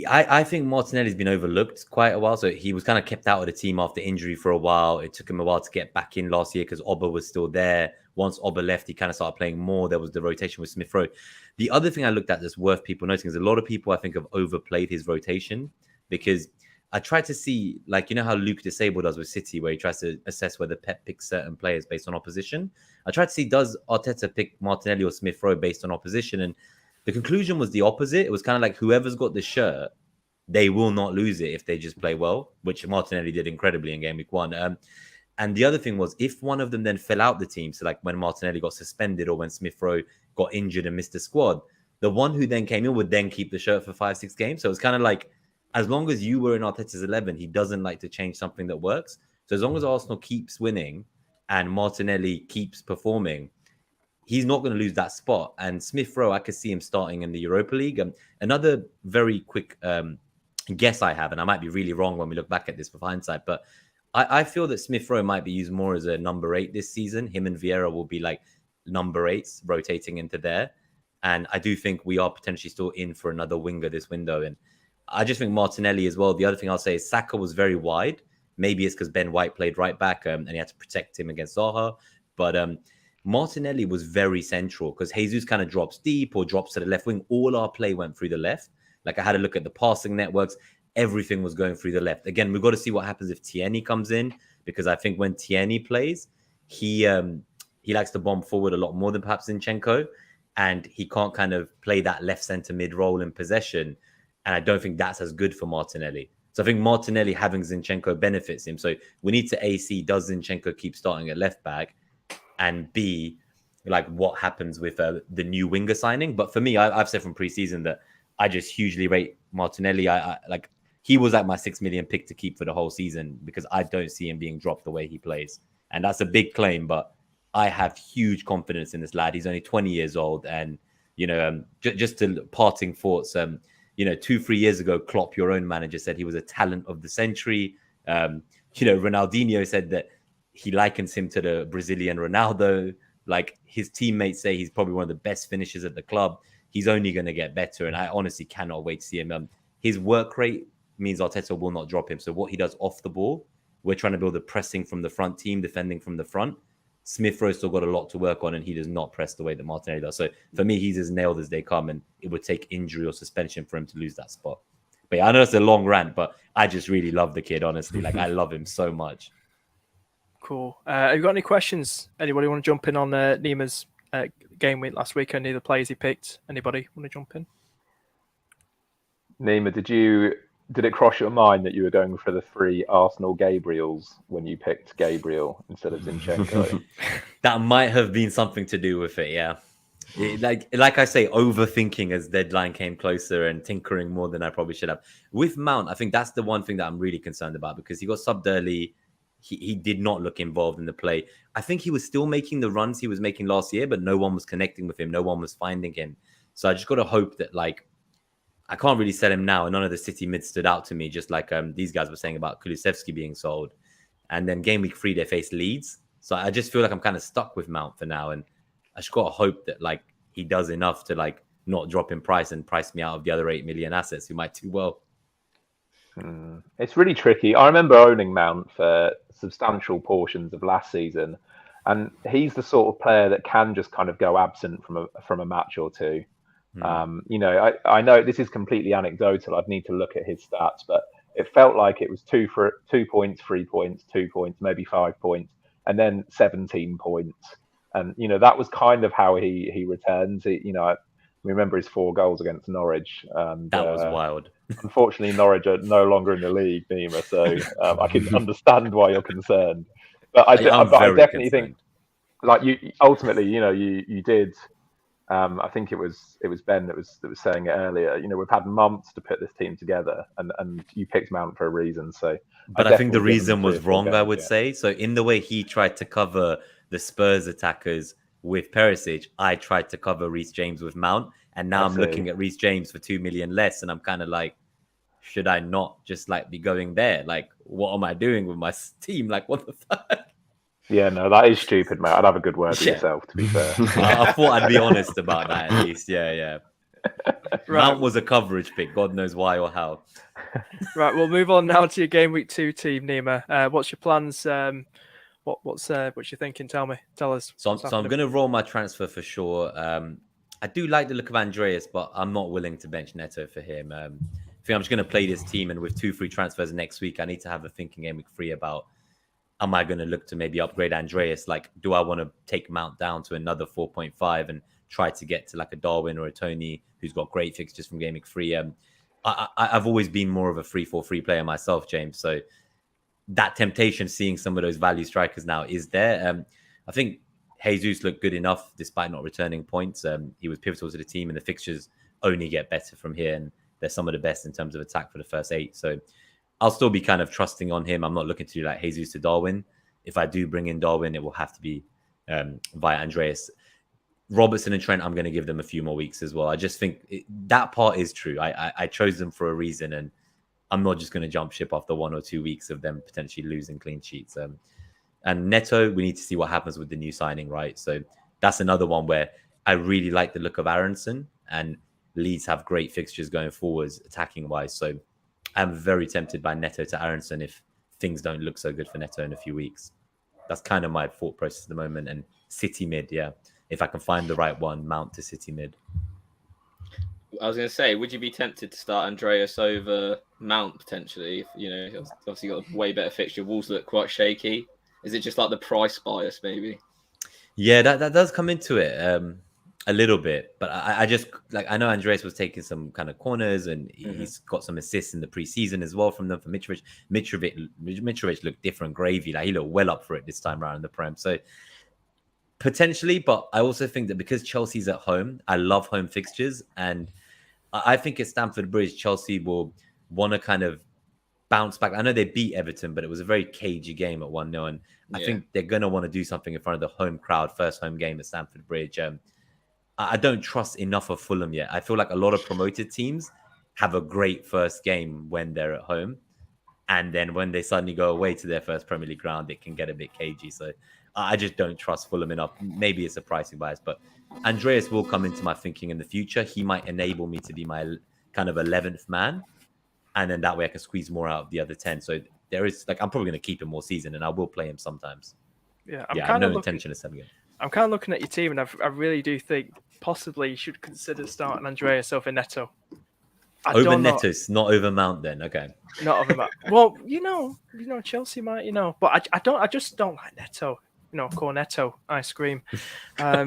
I think Martinelli's been overlooked quite a while. So he was kind of kept out of the team after injury for a while. It took him a while to get back in last year because Oba was still there. Once Oba left, he kind of started playing more. There was the rotation with Smith Rowe. The other thing I looked at that's worth people noting is a lot of people, I think, have overplayed his rotation because I tried to see, how Luke Disable does with City, where he tries to assess whether Pep picks certain players based on opposition. I tried to see, does Arteta pick Martinelli or Smith Rowe based on opposition? And the conclusion was the opposite. It was kind of whoever's got the shirt, they will not lose it if they just play well, which Martinelli did incredibly in game week 1. And the other thing was, if one of them then fell out the team, so when Martinelli got suspended or when Smith Rowe got injured and missed the squad, the one who then came in would then keep the shirt for 5-6 games. So it's kind of as long as you were in Arteta's 11, he doesn't like to change something that works. So as long as Arsenal keeps winning and Martinelli keeps performing, he's not going to lose that spot. And Smith Rowe, I could see him starting in the Europa League. Another very quick guess I have, and I might be really wrong when we look back at this with hindsight, but I feel that Smith Rowe might be used more as a number 8 this season. Him and Vieira will be number 8s rotating into there. And I do think we are potentially still in for another winger this window. And I just think Martinelli as well. The other thing I'll say is Saka was very wide. Maybe it's because Ben White played right back and he had to protect him against Zaha. But Martinelli was very central because Jesus kind of drops deep or drops to the left wing. All our play went through the left. I had a look at the passing networks. Everything was going through the left. Again, we've got to see what happens if Tierney comes in, because I think when Tierney plays, he likes to bomb forward a lot more than perhaps Zinchenko, and he can't kind of play that left centre mid role in possession. And I don't think that's as good for Martinelli. So I think Martinelli having Zinchenko benefits him. So we need to A, C, does Zinchenko keep starting at left back? And B, like what happens with the new winger signing. But for me, I've said from preseason that I just hugely rate Martinelli. I like he was like my 6 million pick to keep for the whole season because I don't see him being dropped the way he plays, and that's a big claim. But I have huge confidence in this lad. He's only 20 years old, and just to parting thoughts. 2-3 years ago, Klopp, your own manager, said he was a talent of the century. Ronaldinho said that he likens him to the Brazilian Ronaldo. Like his teammates say, he's probably one of the best finishers at the club. He's only going to get better, and I honestly cannot wait to see him. His work rate means Arteta will not drop him. So what he does off the ball, we're trying to build a pressing from the front team, defending from the front. Smith Rowe still got a lot to work on, and he does not press the way that Martinelli does. So for me, he's as nailed as they come, and it would take injury or suspension for him to lose that spot. But yeah, I know it's a long rant, but I just really love the kid, honestly. Like I love him so much. Cool. Have you got any questions? Anybody want to jump in on Nima's game week last week? Any of the players he picked? Anybody want to jump in? Nima, did it cross your mind that you were going for the 3 Arsenal Gabriels when you picked Gabriel instead of Zinchenko? That might have been something to do with it, yeah. Like I say, overthinking as deadline came closer and tinkering more than I probably should have. With Mount, I think that's the one thing that I'm really concerned about because he got subbed early. He did not look involved in the play. I think he was still making the runs he was making last year, but no one was connecting with him. No one was finding him. So I just got to hope that, like, I can't really sell him now. And none of the City mids stood out to me, just like these guys were saying about Kulusevski being sold. And then game week 3, they faced Leeds. So I just feel like I'm kind of stuck with Mount for now. And I just got to hope that, like, he does enough to, like, not drop in price and price me out of the other 8 million assets who might do well. It's really tricky. I remember owning Mount for substantial portions of last season, and he's the sort of player that can just kind of go absent from a match or two. I know this is completely anecdotal. I'd need to look at his stats, but it felt like it was 2 points, 3 points, 2 points, maybe 5 points, and then 17 points. And that was kind of how he returns. I remember his 4 goals against Norwich. And, that was wild. Unfortunately, Norwich are no longer in the league, Nima, so I can understand why you're concerned. But I definitely think, like you, ultimately, you did. I think it was Ben that was saying it earlier. We've had months to put this team together, and you picked Mount for a reason. So, but I think the reason was wrong. I would say so. In the way he tried to cover the Spurs attackers with Perisic, I tried to cover Reece James with Mount, and now I'm looking at Reece James for 2 million less, and I'm kind of like, should I not just like be going there? Like, what am I doing with my team? Like, what the fuck? Yeah, no, that is stupid, mate. I'd have a good word with yourself, to be fair. I thought I'd be honest about that at least. Yeah. Right. Mount was a coverage pick. God knows why or how. Right, we'll move on now to your game week 2 team, Nima. What's your plans? What's you thinking? Tell us. So I'm going to roll my transfer for sure. I do like the look of Andreas, but I'm not willing to bench Neto for him. I think I'm just going to play this team, and with 2 free transfers next week, I need to have a thinking game week 3 about, am I going to look to maybe upgrade Andreas? Like, do I want to take Mount down to another 4.5 and try to get to like a Darwin or a Tony who's got great fixtures from game week 3? I've always been more of a 3-4-3 player myself, James. So that temptation, seeing some of those value strikers now, is there. I think Jesus looked good enough despite not returning points. He was pivotal to the team, and the fixtures only get better from here. And they're some of the best in terms of attack for the first 8. So I'll still be kind of trusting on him. I'm not looking to do like Jesus to Darwin. If I do bring in Darwin, it will have to be via Andreas. Robertson and Trent, I'm going to give them a few more weeks as well. I just think that part is true. I chose them for a reason, and I'm not just going to jump ship after 1 or 2 weeks of them potentially losing clean sheets. And Neto, we need to see what happens with the new signing, right? So that's another one where I really like the look of Aronson, and Leeds have great fixtures going forwards, attacking-wise. So I'm very tempted by Neto to Aronson if things don't look so good for Neto in a few weeks. That's kind of my thought process at the moment. And City mid, yeah. If I can find the right one, Mount to City mid. I was going to say, would you be tempted to start Andreas over Mount potentially? Obviously got a way better fixture. Wolves look quite shaky. Is it just like the price bias, maybe? Yeah, that does come into it a little bit. But I just, like, I know Andreas was taking some kind of corners, and he's got some assists in the preseason as well from them for Mitrovic. Mitrovic looked different gravy. Like, he looked well up for it this time around in the Prem. So Potentially, but I also think that because Chelsea's at home, I love home fixtures, and I think at Stamford Bridge, Chelsea will want to kind of bounce back. I know they beat Everton, but it was a very cagey game at 1-0, and I think they're going to want to do something in front of the home crowd, first home game at Stamford Bridge. I don't trust enough of Fulham yet. I feel like a lot of promoted teams have a great first game when they're at home, and then when they suddenly go away to their first Premier League ground, it can get a bit cagey. So I just don't trust Fulham enough. Maybe it's a pricing bias, but Andreas will come into my thinking in the future. He might enable me to be my kind of 11th man, and then that way I can squeeze more out of the other 10. So there is, like, I'm probably going to keep him all season, and I will play him sometimes. Yeah, I have no intention of selling him. I'm kind of looking at your team, and I really do think possibly you should consider starting Andreas over Neto. Over Neto's, not over Mount then. Okay. Not over Mount. Well, Chelsea might, but I just don't like Neto. Cornetto ice cream. I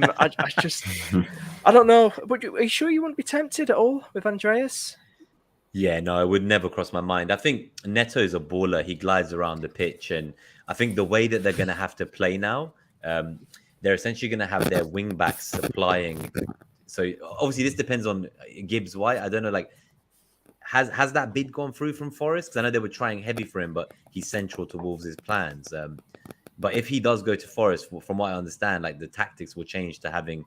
don't know. But are you sure you wouldn't be tempted at all with Andreas? Yeah, no, it would never cross my mind. I think Neto is a baller. He glides around the pitch, and I think the way that they're going to have to play now, they're essentially going to have their wing backs supplying. So obviously this depends on Gibbs White. I don't know, like, has that bid gone through from Forest? Because I know they were trying heavy for him, but he's central to Wolves' plans. But if he does go to Forest, from what I understand, like, the tactics will change to having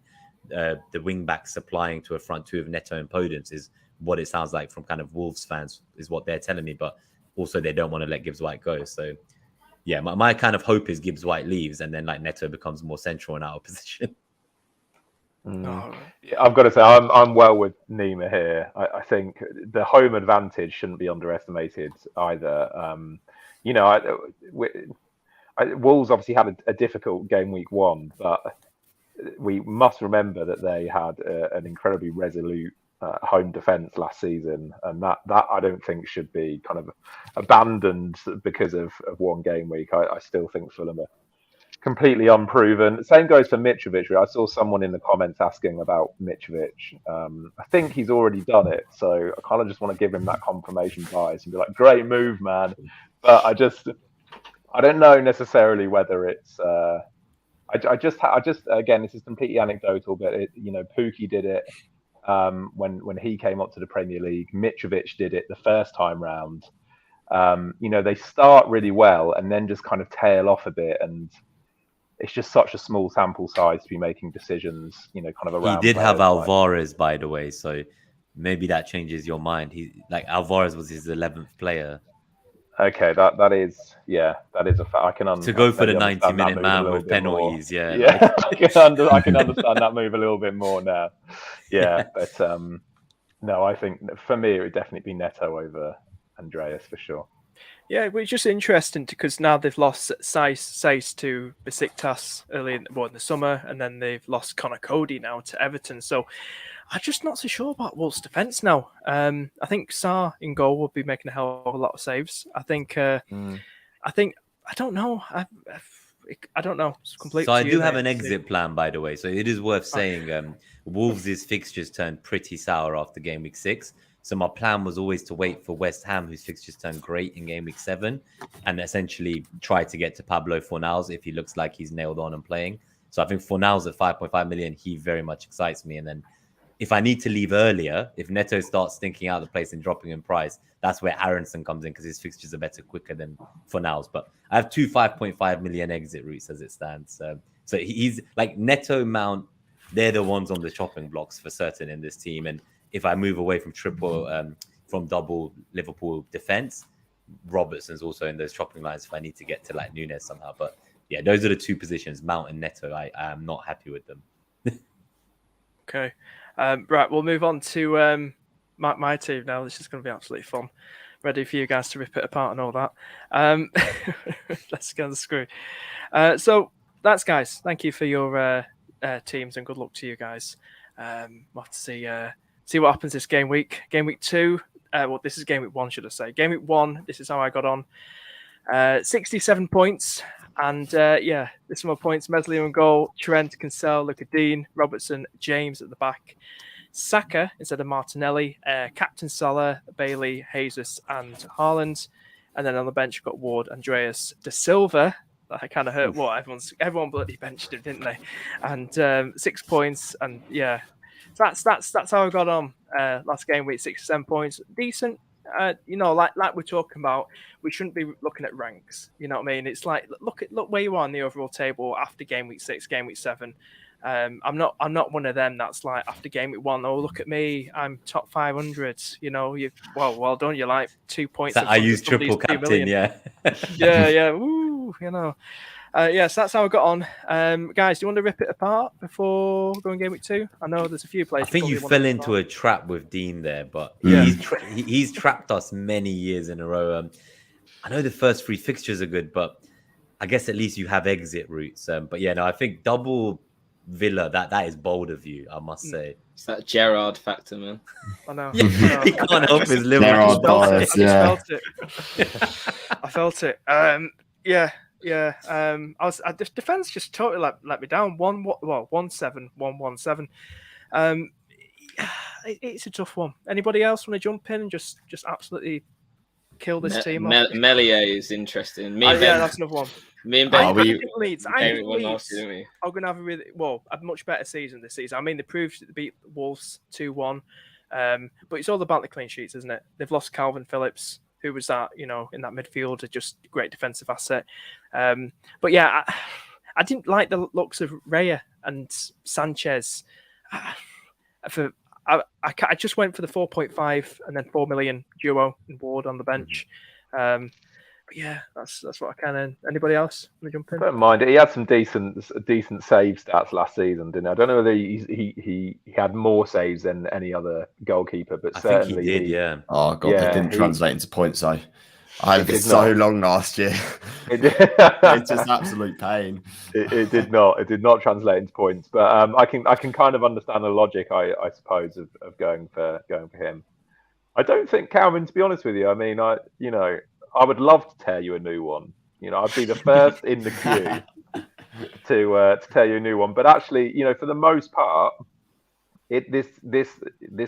the wing back supplying to a front two of Neto and Podence is what it sounds like from kind of Wolves fans, is what they're telling me. But also they don't want to let Gibbs White go. So yeah, my kind of hope is Gibbs White leaves and then, like, Neto becomes more central in our position. Yeah, I've got to say, I'm well with Nima here. I think the home advantage shouldn't be underestimated either. Wolves obviously had a difficult game week 1, but we must remember that they had an incredibly resolute home defence last season, and that I don't think should be kind of abandoned because of one game week. I still think Fulham are completely unproven. Same goes for Mitrovic. I saw someone in the comments asking about Mitrovic. I think he's already done it, so I kind of just want to give him that confirmation bias and be like, "Great move, man." But I don't know necessarily whether it's. I just again, this is completely anecdotal, but Pookie did it when he came up to the Premier League. Mitrovic did it the first time round. They start really well and then just kind of tail off a bit, and it's just such a small sample size to be making decisions, kind of around. He did have Alvarez, by the way, so maybe that changes your mind. Alvarez was his 11th player. Okay, that is a fact. I can understand. To go for the 90-minute man with penalties, more. I can understand that move a little bit more now. Yeah, but no, I think for me it would definitely be Neto over Andreas for sure. Yeah, it's just interesting because now they've lost Saiss to Besiktas early in the summer, and then they've lost Connor Cody now to Everton. So I'm just not so sure about Wolves' defence now. I think Sarr in goal will be making a hell of a lot of saves. I don't know. I don't know. It's completely. So I do have an exit plan, by the way. So it is worth saying Wolves' fixtures turned pretty sour after game week 6. So my plan was always to wait for West Ham, whose fixtures turned great in game week 7, and essentially try to get to Pablo Fornals if he looks like he's nailed on and playing. So I think Fornals at 5.5 million, he very much excites me. And then if I need to leave earlier, if Neto starts stinking out the place and dropping in price, that's where Aronson comes in because his fixtures are better quicker than Fornals. But I have two 5.5 million exit routes as it stands. So he's like Neto, Mount, they're the ones on the chopping blocks for certain in this team. And if I move away from double Liverpool defense, Robertson's also in those chopping lines if I need to get to like Nunes somehow. But yeah, those are the two positions, Mount and Neto. I am not happy with them. Okay. Right, we'll move on to my team now. This is going to be absolutely fun. Ready for you guys to rip it apart and all that. Let's get on the screw. So that's, guys. Thank you for your teams and good luck to you guys. We'll have to see what happens this game week. Game week 2. Well, this is game week 1, should I say. Game week 1, this is how I got on. 67 points. And this is my points. Meslier in goal, Trent, Cancel, Luca Dean, Robertson, James at the back. Saka instead of Martinelli, Captain Salah, Bailey, Jesus and Haaland. And then on the bench, got Ward, Andreas, De Silva, That kind of hurt. Well, everyone bloody benched him, didn't they? And 6 points, and yeah, so that's how I got on last game week. 6 or 7 points, decent. Like we're talking about, we shouldn't be looking at ranks. You know what I mean? It's like look where you are on the overall table after game week 6, game week 7. I'm not one of them that's like after game week 1. Oh, look at me, I'm top 500. Well done. You're like 2 points. So I use triple captain. Yeah. yeah. Woo, so that's how I got on. Guys, do you want to rip it apart before going game week 2? I know there's a few players. I think you fell into a trap with Dean there, but he's trapped us many years in a row. I know the first 3 fixtures are good, but I guess at least you have exit routes. But yeah, no, I think double Villa, that is bold of you, I must say. It's that Gerrard factor, man. I know. He can't help his Gerrard bias, I felt it. Yeah. The defense just totally let me down. 1-7, 1-1-7. It's a tough one. Anybody else want to jump in and just absolutely kill this team? Melier is interesting. That's another one. Me and Ben. I think Leeds are going to have a much better season this season. I mean, they proved they beat Wolves 2-1, but it's all about the clean sheets, isn't it? They've lost Calvin Phillips, who was that, in that midfield, just a great defensive asset. But yeah, I didn't like the looks of Raya and Sanchez. I just went for the 4.5 and then 4 million duo and Ward on the bench. But yeah, that's what I can. Anybody else want to jump in? I don't mind it. He had some decent save stats last season, didn't he? I don't know whether he had more saves than any other goalkeeper, but certainly think he did. Yeah. Oh god, that didn't translate into points though. I had it so long last year. It's just absolute pain. It did not. It did not translate into points. But I can kind of understand the logic, I suppose, of going for him. I don't think, Calvin, to be honest with you, I mean, I would love to tear you a new one. I'd be the first in the queue to tear you a new one. But actually, for the most part, this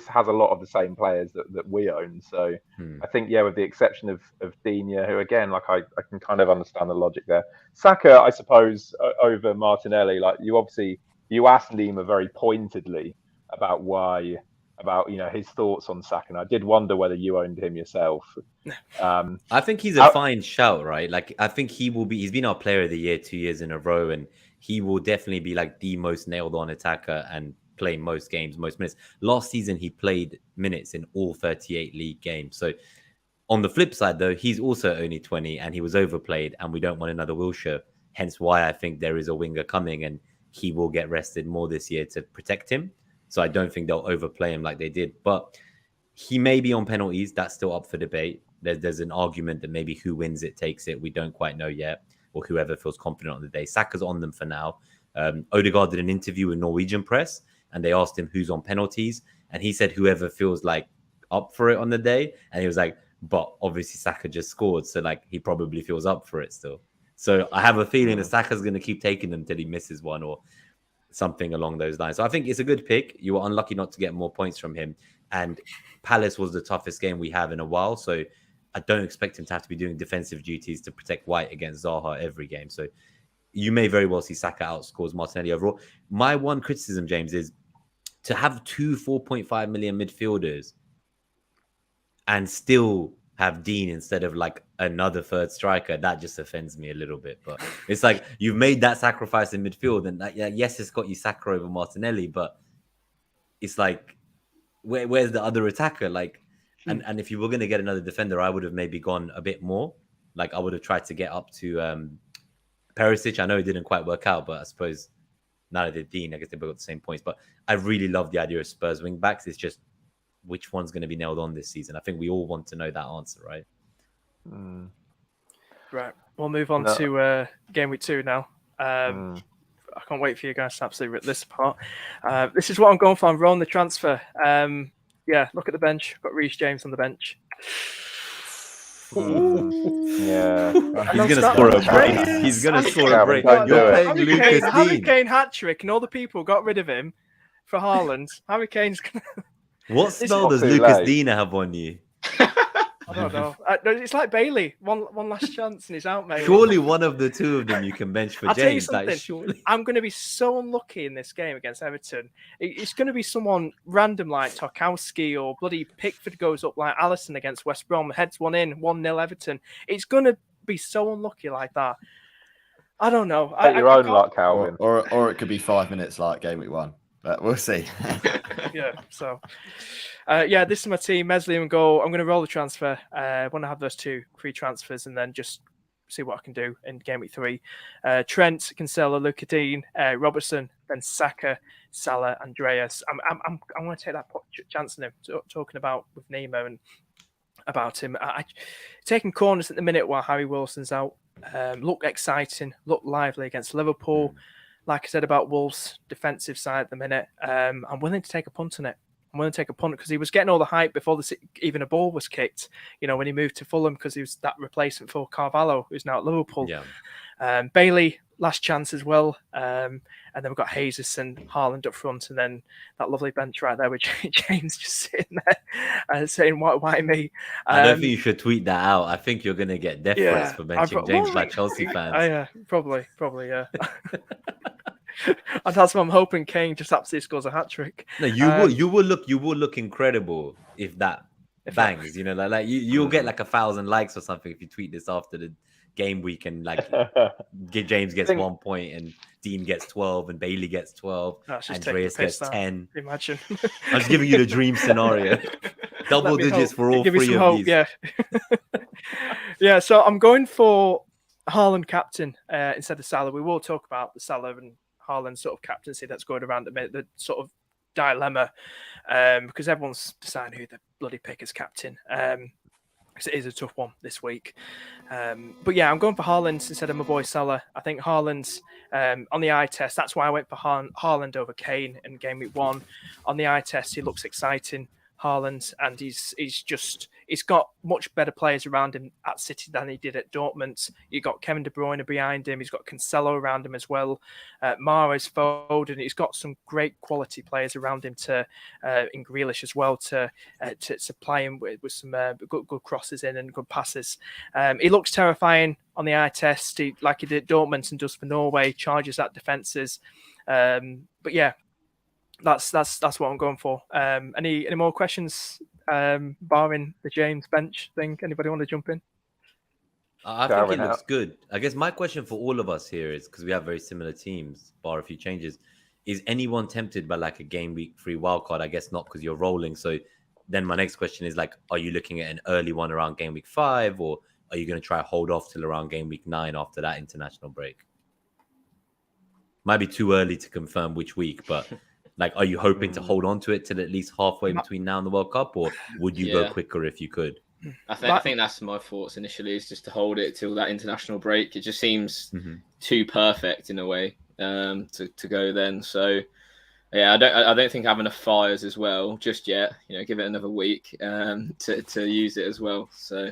has a lot of the same players that we own. So I think, with the exception of Dina, who again, like I can kind of understand the logic there. Saka, I suppose, over Martinelli, like you asked Nima very pointedly about his thoughts on Saka. And I did wonder whether you owned him yourself. I think he's a fine shout, right? Like I think he's been our player of the year 2 years in a row, and he will definitely be like the most nailed on attacker and play most games, most minutes. Last season, he played minutes in all 38 league games. So on the flip side, though, he's also only 20 and he was overplayed, and we don't want another Wilshere. Hence why I think there is a winger coming and he will get rested more this year to protect him. So I don't think they'll overplay him like they did. But he may be on penalties. That's still up for debate. There's an argument that maybe who wins it takes it. We don't quite know yet, or whoever feels confident on the day. Saka's on them for now. Odegaard did an interview with Norwegian press, and they asked him who's on penalties, and he said whoever feels like up for it on the day. And he was like, but obviously Saka just scored, so like he probably feels up for it still. So I have a feeling that Saka's going to keep taking them till he misses one or something along those lines. So I think it's a good pick. You were unlucky not to get more points from him, and Palace was the toughest game we have in a while, so I don't expect him to have to be doing defensive duties to protect White against Zaha every game. So you may very well see Saka outscores Martinelli overall. My one criticism, James, is to have 2 4.5 million midfielders and still have Dean instead of like another third striker. That just offends me a little bit. But it's like you've made that sacrifice in midfield, and yes, it's got you Saka over Martinelli, but it's like where's the other attacker? Like, and if you were going to get another defender, I would have maybe gone a bit more. Like I would have tried to get up to Perisic. I know it didn't quite work out, but I suppose now that they're Dean, I guess they both got the same points. But I really love the idea of Spurs wing backs. It's just which one's going to be nailed on this season. I think we all want to know that answer, right? Right. We'll move on to game week 2 now. I can't wait for you guys to absolutely rip this apart. This is what I'm going for. I'm rolling the transfer. Look at the bench. Got Reece James on the bench. Yeah, he's gonna score a break. He's gonna score a break. You're playing Lucas Dean. Harry Kane hat-trick, and all the people got rid of him for Haaland. Harry Kane's gonna. What spell does Lucas Dean have on you? I don't know. It's like Bailey. One last chance and he's out, mate. Surely one of the two of them you can bench for I'll tell you James. something. Surely. I'm going to be so unlucky in this game against Everton. It's going to be someone random like Tarkowski or bloody Pickford goes up like Alisson against West Brom. Heads one in, 1-0 Everton. It's going to be so unlucky like that. I don't know. Take your own luck, Calvin. Or it could be 5 minutes like game week 1. But we'll see. Yeah, so this is my team. Meslier and goal. I'm going to roll the transfer. I want to have those 2 free transfers and then just see what I can do in game week 3. Trent, Cancelo, Luka Dean, Robertson, then Saka, Salah, Andreas. I'm going to take that chance on him. Talking about with Nima and about him. Taking corners at the minute while Harry Wilson's out. Look exciting, look lively against Liverpool. Like I said about Wolves' defensive side at the minute, I'm willing to take a punt on it. I'm willing to take a punt because he was getting all the hype before even a ball was kicked. When he moved to Fulham because he was that replacement for Carvalho, who's now at Liverpool. Yeah. Bailey, last chance as well. And then we've got Jesus and Haaland up front, and then that lovely bench right there with James just sitting there saying, why me? I don't think you should tweet that out. I think you're going to get death threats for benching James by Chelsea fans. Yeah, probably, yeah. And that's what I'm hoping. Kane just absolutely scores a hat trick. No, you will look incredible if that bangs. You'll get like 1,000 likes or something if you tweet this after the game week and like James gets 1 point and Dean gets 12 and Bailey gets 12. Andreas gets 10. Imagine. I'm just giving you the dream scenario. Double digits for all 3 of these. Yeah. Yeah. So I'm going for Haaland captain instead of Salah. We will talk about the Salah and Haaland sort of captaincy that's going around the sort of dilemma because everyone's deciding who the bloody pick as captain. Because it is a tough one this week. But yeah, I'm going for Haaland instead of my boy Salah. I think Haaland's on the eye test. That's why I went for Haaland over Kane in game week 1. On the eye test, he looks exciting, Haaland, and he's got much better players around him at City than he did at Dortmund. You've got Kevin De Bruyne behind him. He's got Cancelo around him as well. Mahrez, Foden. He's got some great quality players around him in Grealish as well to supply him with some good crosses in and good passes. He looks terrifying on the eye test, like he did at Dortmund and does for Norway. Charges at defences. But yeah. That's what I'm going for. Any more questions, barring the James bench thing? Anybody want to jump in? I think it looks good. I guess my question for all of us here is, because we have very similar teams, bar a few changes, is anyone tempted by like a game week 3 wildcard? I guess not, because you're rolling. So then my next question is like, are you looking at an early one around game week 5, or are you going to try hold off till around game week 9 after that international break? Might be too early to confirm which week, but like, are you hoping to hold on to it till at least halfway between now and the World Cup, or would you go quicker if you could? I think that's my thoughts initially, is just to hold it till that international break. It just seems too perfect in a way to go then. So yeah, I don't think having enough fires as well just yet. Give it another week to use it as well. So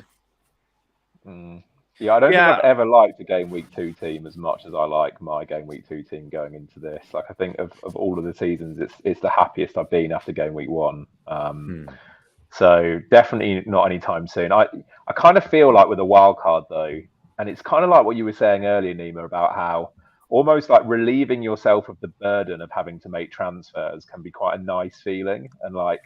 yeah, I don't think I've ever liked a game week 2 team as much as I like my game week 2 team going into this. Like, I think of all of the seasons, it's the happiest I've been after game week 1. So definitely not anytime soon. I kind of feel like with a wild card though, and it's kind of like what you were saying earlier, Nima, about how almost like relieving yourself of the burden of having to make transfers can be quite a nice feeling. And like,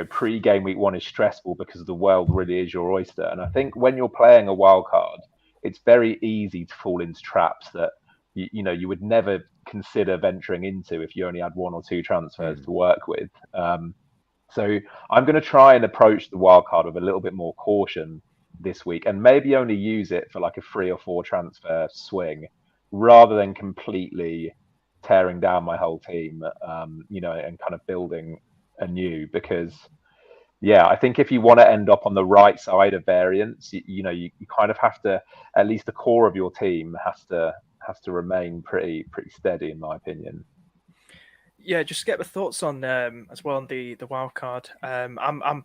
pre-game week 1 is stressful because the world really is your oyster. And I think when you're playing a wild card, it's very easy to fall into traps that you would never consider venturing into if you only had 1 or 2 transfers to work with. So I'm going to try and approach the wild card with a little bit more caution this week, and maybe only use it for like a 3 or 4 transfer swing, rather than completely tearing down my whole team, and kind of building anew. Because I think if you want to end up on the right side of variance, you kind of have to, at least the core of your team has to remain pretty steady, in my opinion. Yeah, just get the thoughts on as well on the wild card. I'm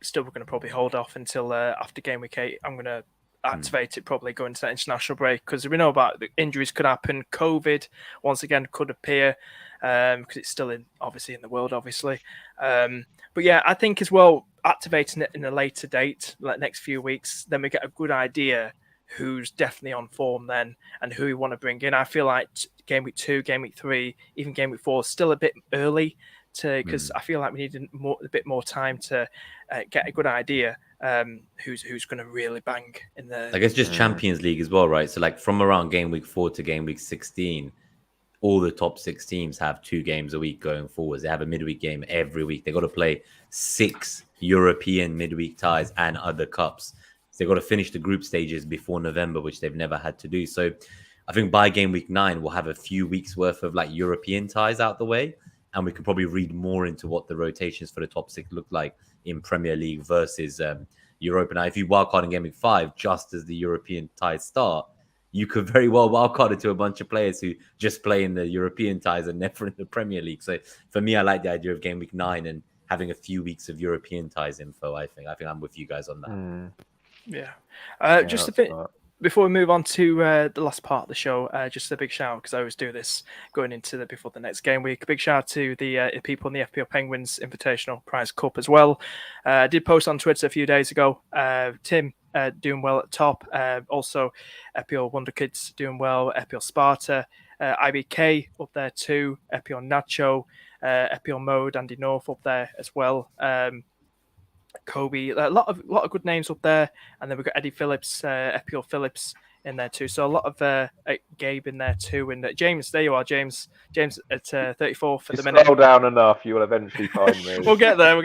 still going to probably hold off until after game week 8. I'm going to activate it, probably go into that international break, because we know about the injuries could happen. COVID once again could appear because it's still obviously in the world, obviously. But yeah, I think as well, activating it in a later date, like next few weeks, then we get a good idea who's definitely on form then and who we want to bring in. I feel like game week 2, game week 3, even game week 4 is still a bit early because I feel like we need a bit more time to get a good idea who's going to really bang in the. I guess just Champions League as well, right? So like from around game week 4 to game week 16, all the top 6 teams have 2 games a week going forwards. They have a midweek game every week. They got to play 6 European midweek ties and other cups. So they've got to finish the group stages before November, which they've never had to do. So I think by game week 9, we'll have a few weeks worth of like European ties out the way. And we could probably read more into what the rotations for the top 6 look like in Premier League versus Europa. Now, if you wildcard in game week 5, just as the European ties start, you could very well wildcard into a bunch of players who just play in the European ties and never in the Premier League. So for me, I like the idea of game week 9 and having a few weeks of European ties info. I think I'm with you guys on that. Yeah. Just a bit before we move on to the last part of the show, just a big shout out, because I always do this going into before the next game week. A big shout out to the people in the FPL Penguins Invitational Prize Cup as well. I did post on Twitter a few days ago. Tim doing well at top. Also, FPL Wonder Kids doing well. FPL Sparta, IBK up there too. FPL Nacho, FPL Mode, Andy North up there as well. Kobe, a lot of good names up there, and then we've got Eddie Phillips, FPL Phillips in there too. So a lot of Gabe in there too, and James. There you are, James. James at 34 for the minute. Scroll down enough, you will eventually find me. We'll get there.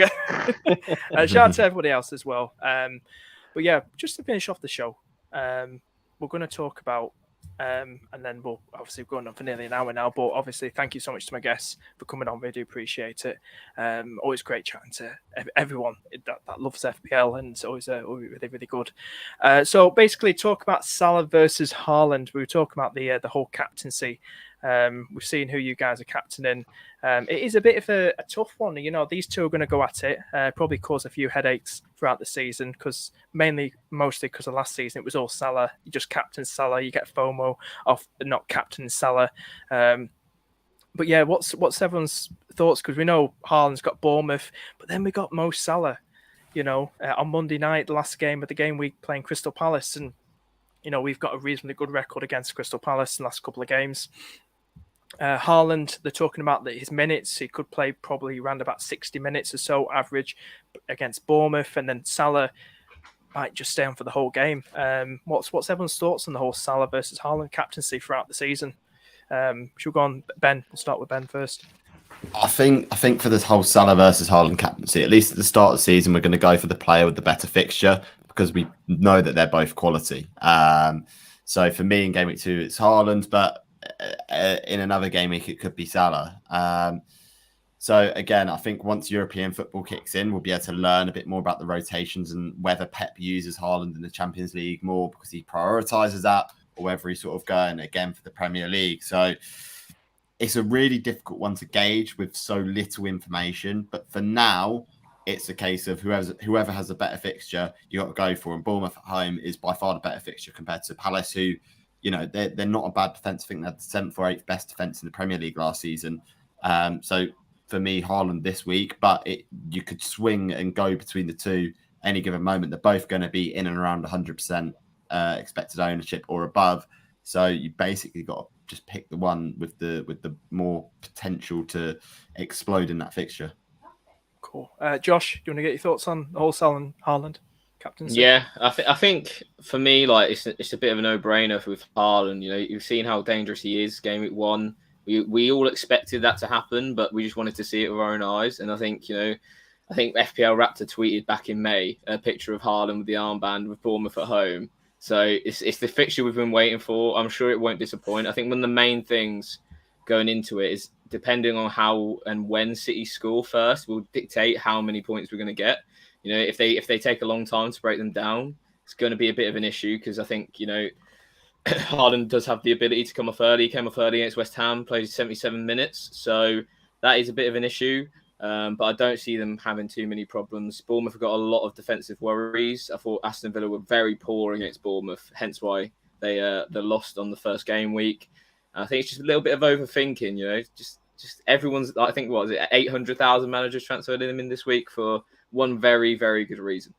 Shout out to everybody else as well. But yeah, just to finish off the show, we're going to talk about. And then we'll obviously go on for nearly an hour now. But obviously, thank you so much to my guests for coming on. We do appreciate it. Always great chatting to everyone that loves FPL, and it's always really, really good. So basically, talk about Salah versus Haaland. We were talking about the whole captaincy. We've seen who you guys are captaining. It is a bit of a tough one. You know, these two are going to go at it, probably cause a few headaches throughout the season, because mostly because of last season, it was all Salah. You just captain Salah, you get FOMO off not captain Salah. But yeah, what's everyone's thoughts? Because we know Haaland's got Bournemouth, but then we got Mo Salah, you know, on Monday night, the last game of the game week, playing Crystal Palace. And, you know, we've got a reasonably good record against Crystal Palace in the last couple of games. Haaland, they're talking about that his minutes, he could play probably around about 60 minutes or so average against Bournemouth, and then Salah might just stay on for the whole game. What's everyone's thoughts on the whole Salah versus Haaland captaincy throughout the season? Should we go on, Ben? We'll start with Ben first. I think for this whole Salah versus Haaland captaincy, at least at the start of the season, we're going to go for the player with the better fixture, because we know that they're both quality. So for me in game week 2, it's Haaland, but in another game week, it could be Salah. So again, I think once European football kicks in, we'll be able to learn a bit more about the rotations and whether Pep uses Haaland in the Champions League more because he prioritises that, or whether he's sort of going again for the Premier League. So it's a really difficult one to gauge with so little information. But for now, it's a case of whoever has a better fixture, you got to go for. And Bournemouth at home is by far the better fixture compared to Palace, who, you know, they're not a bad defence. I think they're the 7th or 8th best defence in the Premier League last season. So for me, Haaland this week, but you could swing and go between the two any given moment. They're both going to be in and around 100% expected ownership or above. So you basically got to just pick the one with the more potential to explode in that fixture. Cool. Josh, do you want to get your thoughts on the whole Salah and Haaland captaincy? Yeah, I think for me, like it's a bit of a no-brainer with Haaland. You know, you've seen how dangerous he is. Game week 1, we all expected that to happen, but we just wanted to see it with our own eyes. And I think FPL Raptor tweeted back in May a picture of Haaland with the armband with Bournemouth at home. So it's the fixture we've been waiting for. I'm sure it won't disappoint. I think one of the main things going into it is depending on how and when City score first will dictate how many points we're going to get. You know, if they take a long time to break them down, it's going to be a bit of an issue, because I think, you know, Haaland does have the ability to come off early. He came off early against West Ham, played 77 minutes. So that is a bit of an issue. But I don't see them having too many problems. Bournemouth have got a lot of defensive worries. I thought Aston Villa were very poor against Bournemouth, hence why they lost on the first game week. And I think it's just a little bit of overthinking, you know. Just everyone's, I think, 800,000 managers transferred in this week for one very, very good reason.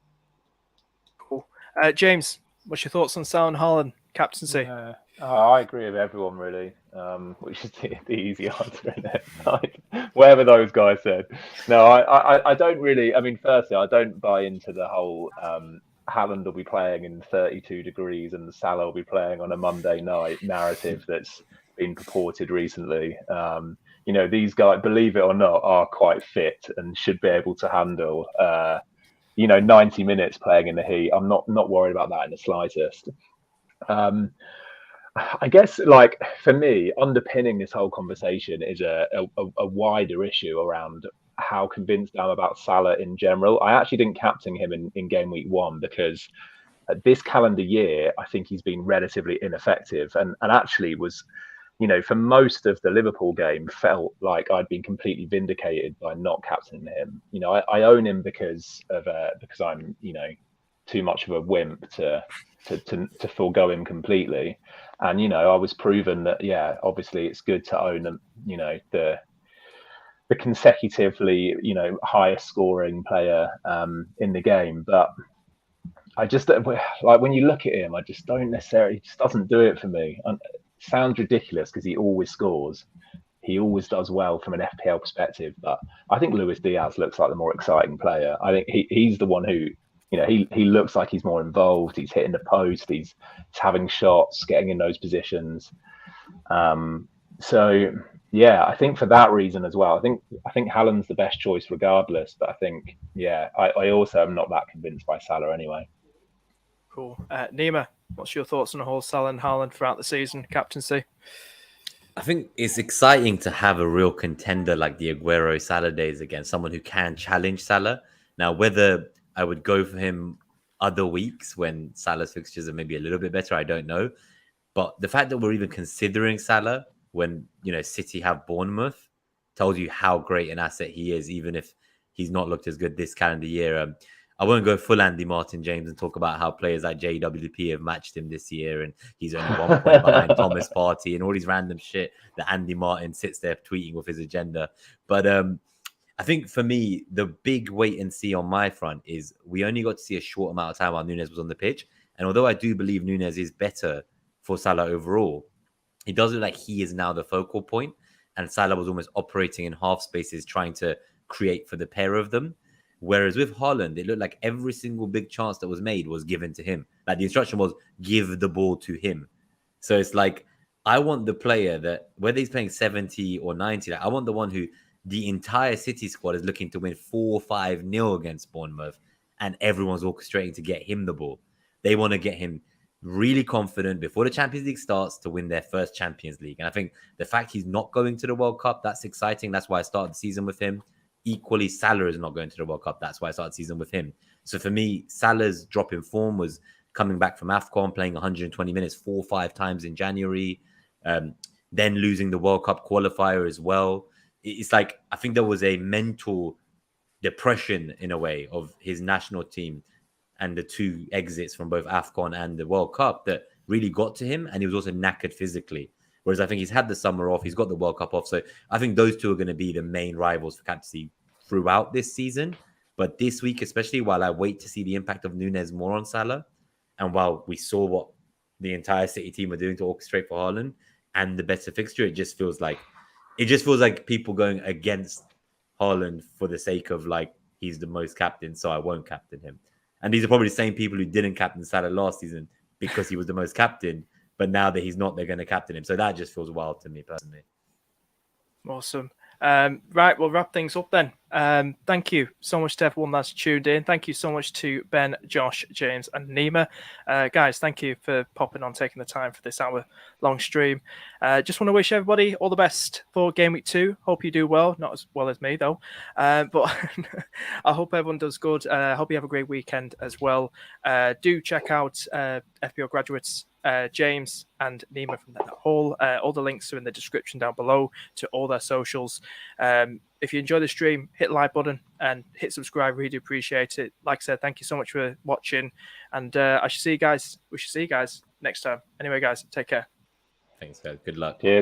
Cool. James, what's your thoughts on Salah and Haaland captaincy? I agree with everyone really, which is the easy answer in it. Like, whatever those guys said. No, I don't really. I mean, firstly, I don't buy into the whole Haaland will be playing in 32 degrees and Salah will be playing on a Monday night narrative that's been purported recently. These guys, believe it or not, are quite fit and should be able to handle 90 minutes playing in the heat. I'm not worried about that in the slightest. I guess, like, for me, underpinning this whole conversation is a wider issue around how convinced I am about Salah in general. I actually didn't captain him in game week 1 because this calendar year, I think he's been relatively ineffective and actually was, for most of the Liverpool game, felt like I'd been completely vindicated by not captaining him. I own him because I'm, too much of a wimp to forego him completely. And, I was proven that, obviously it's good to own, the consecutively, highest scoring player in the game. But I just, like, when you look at him, I just don't necessarily, he just doesn't do it for me. And it sounds ridiculous because he always scores. He always does well from an FPL perspective. But I think Luis Diaz looks like the more exciting player. I think he's the one who, he looks like he's more involved. He's hitting the post. He's having shots, getting in those positions. So yeah, I think for that reason as well, I think Haaland's the best choice regardless. But I think, I also am not that convinced by Salah anyway. Cool. Nima, what's your thoughts on the whole Salah and Haaland throughout the season captaincy? I think it's exciting to have a real contender like the Aguero Salah days again, someone who can challenge Salah. Now, whether I would go for him other weeks when Salah's fixtures are maybe a little bit better, I don't know. But the fact that we're even considering Salah when, City have Bournemouth tells you how great an asset he is, even if he's not looked as good this calendar year. I won't go full Andy Martin, James, and talk about how players like JWP have matched him this year and he's only 1 point behind Thomas Partey and all these random shit that Andy Martin sits there tweeting with his agenda. But I think for me, the big wait and see on my front is we only got to see a short amount of time while Núñez was on the pitch. And although I do believe Núñez is better for Salah overall, it does look like he is now the focal point, and Salah was almost operating in half spaces trying to create for the pair of them. Whereas with Haaland, it looked like every single big chance that was made was given to him. Like the instruction was, give the ball to him. So it's like, I want the player that, whether he's playing 70 or 90, I want the one who the entire City squad is looking to win 4-5-0 against Bournemouth, and everyone's orchestrating to get him the ball. They want to get him really confident before the Champions League starts to win their first Champions League. And I think the fact he's not going to the World Cup, that's exciting. That's why I started the season with him. Equally, Salah is not going to the World Cup. That's why I started the season with him. So for me, Salah's drop in form was coming back from AFCON, playing 120 minutes 4 or 5 times in January, then losing the World Cup qualifier as well. It's like, I think there was a mental depression in a way of his national team and the 2 exits from both AFCON and the World Cup that really got to him. And he was also knackered physically. Whereas I think he's had the summer off. He's got the World Cup off. So I think those 2 are going to be the main rivals for captaincy throughout this season. But this week, especially, while I wait to see the impact of Núñez more on Salah, and while we saw what the entire City team are doing to orchestrate for Haaland and the better fixture, it just feels like people going against Haaland for the sake of, like, he's the most captain, so I won't captain him. And these are probably the same people who didn't captain Salah last season because he was the most captain. But now that he's not, they're going to captain him. So that just feels wild to me personally. Awesome. Right, we'll wrap things up then. Thank you so much to everyone that's tuned in. Thank you so much to Ben, Josh, James, and Nima. Guys, thank you for popping on, taking the time for this hour-long stream. Just want to wish everybody all the best for Game Week 2. Hope you do well. Not as well as me, though. But I hope everyone does good. I hope you have a great weekend as well. Do check out FPL Graduates, James and Nima from that hall. All the links are in the description down below to all their socials. If you enjoy the stream, hit the like button and hit subscribe. Really do appreciate it. Like I said, thank you so much for watching, and we should see you guys next time. Anyway, guys, take care. Thanks, guys. Good luck. Cheers.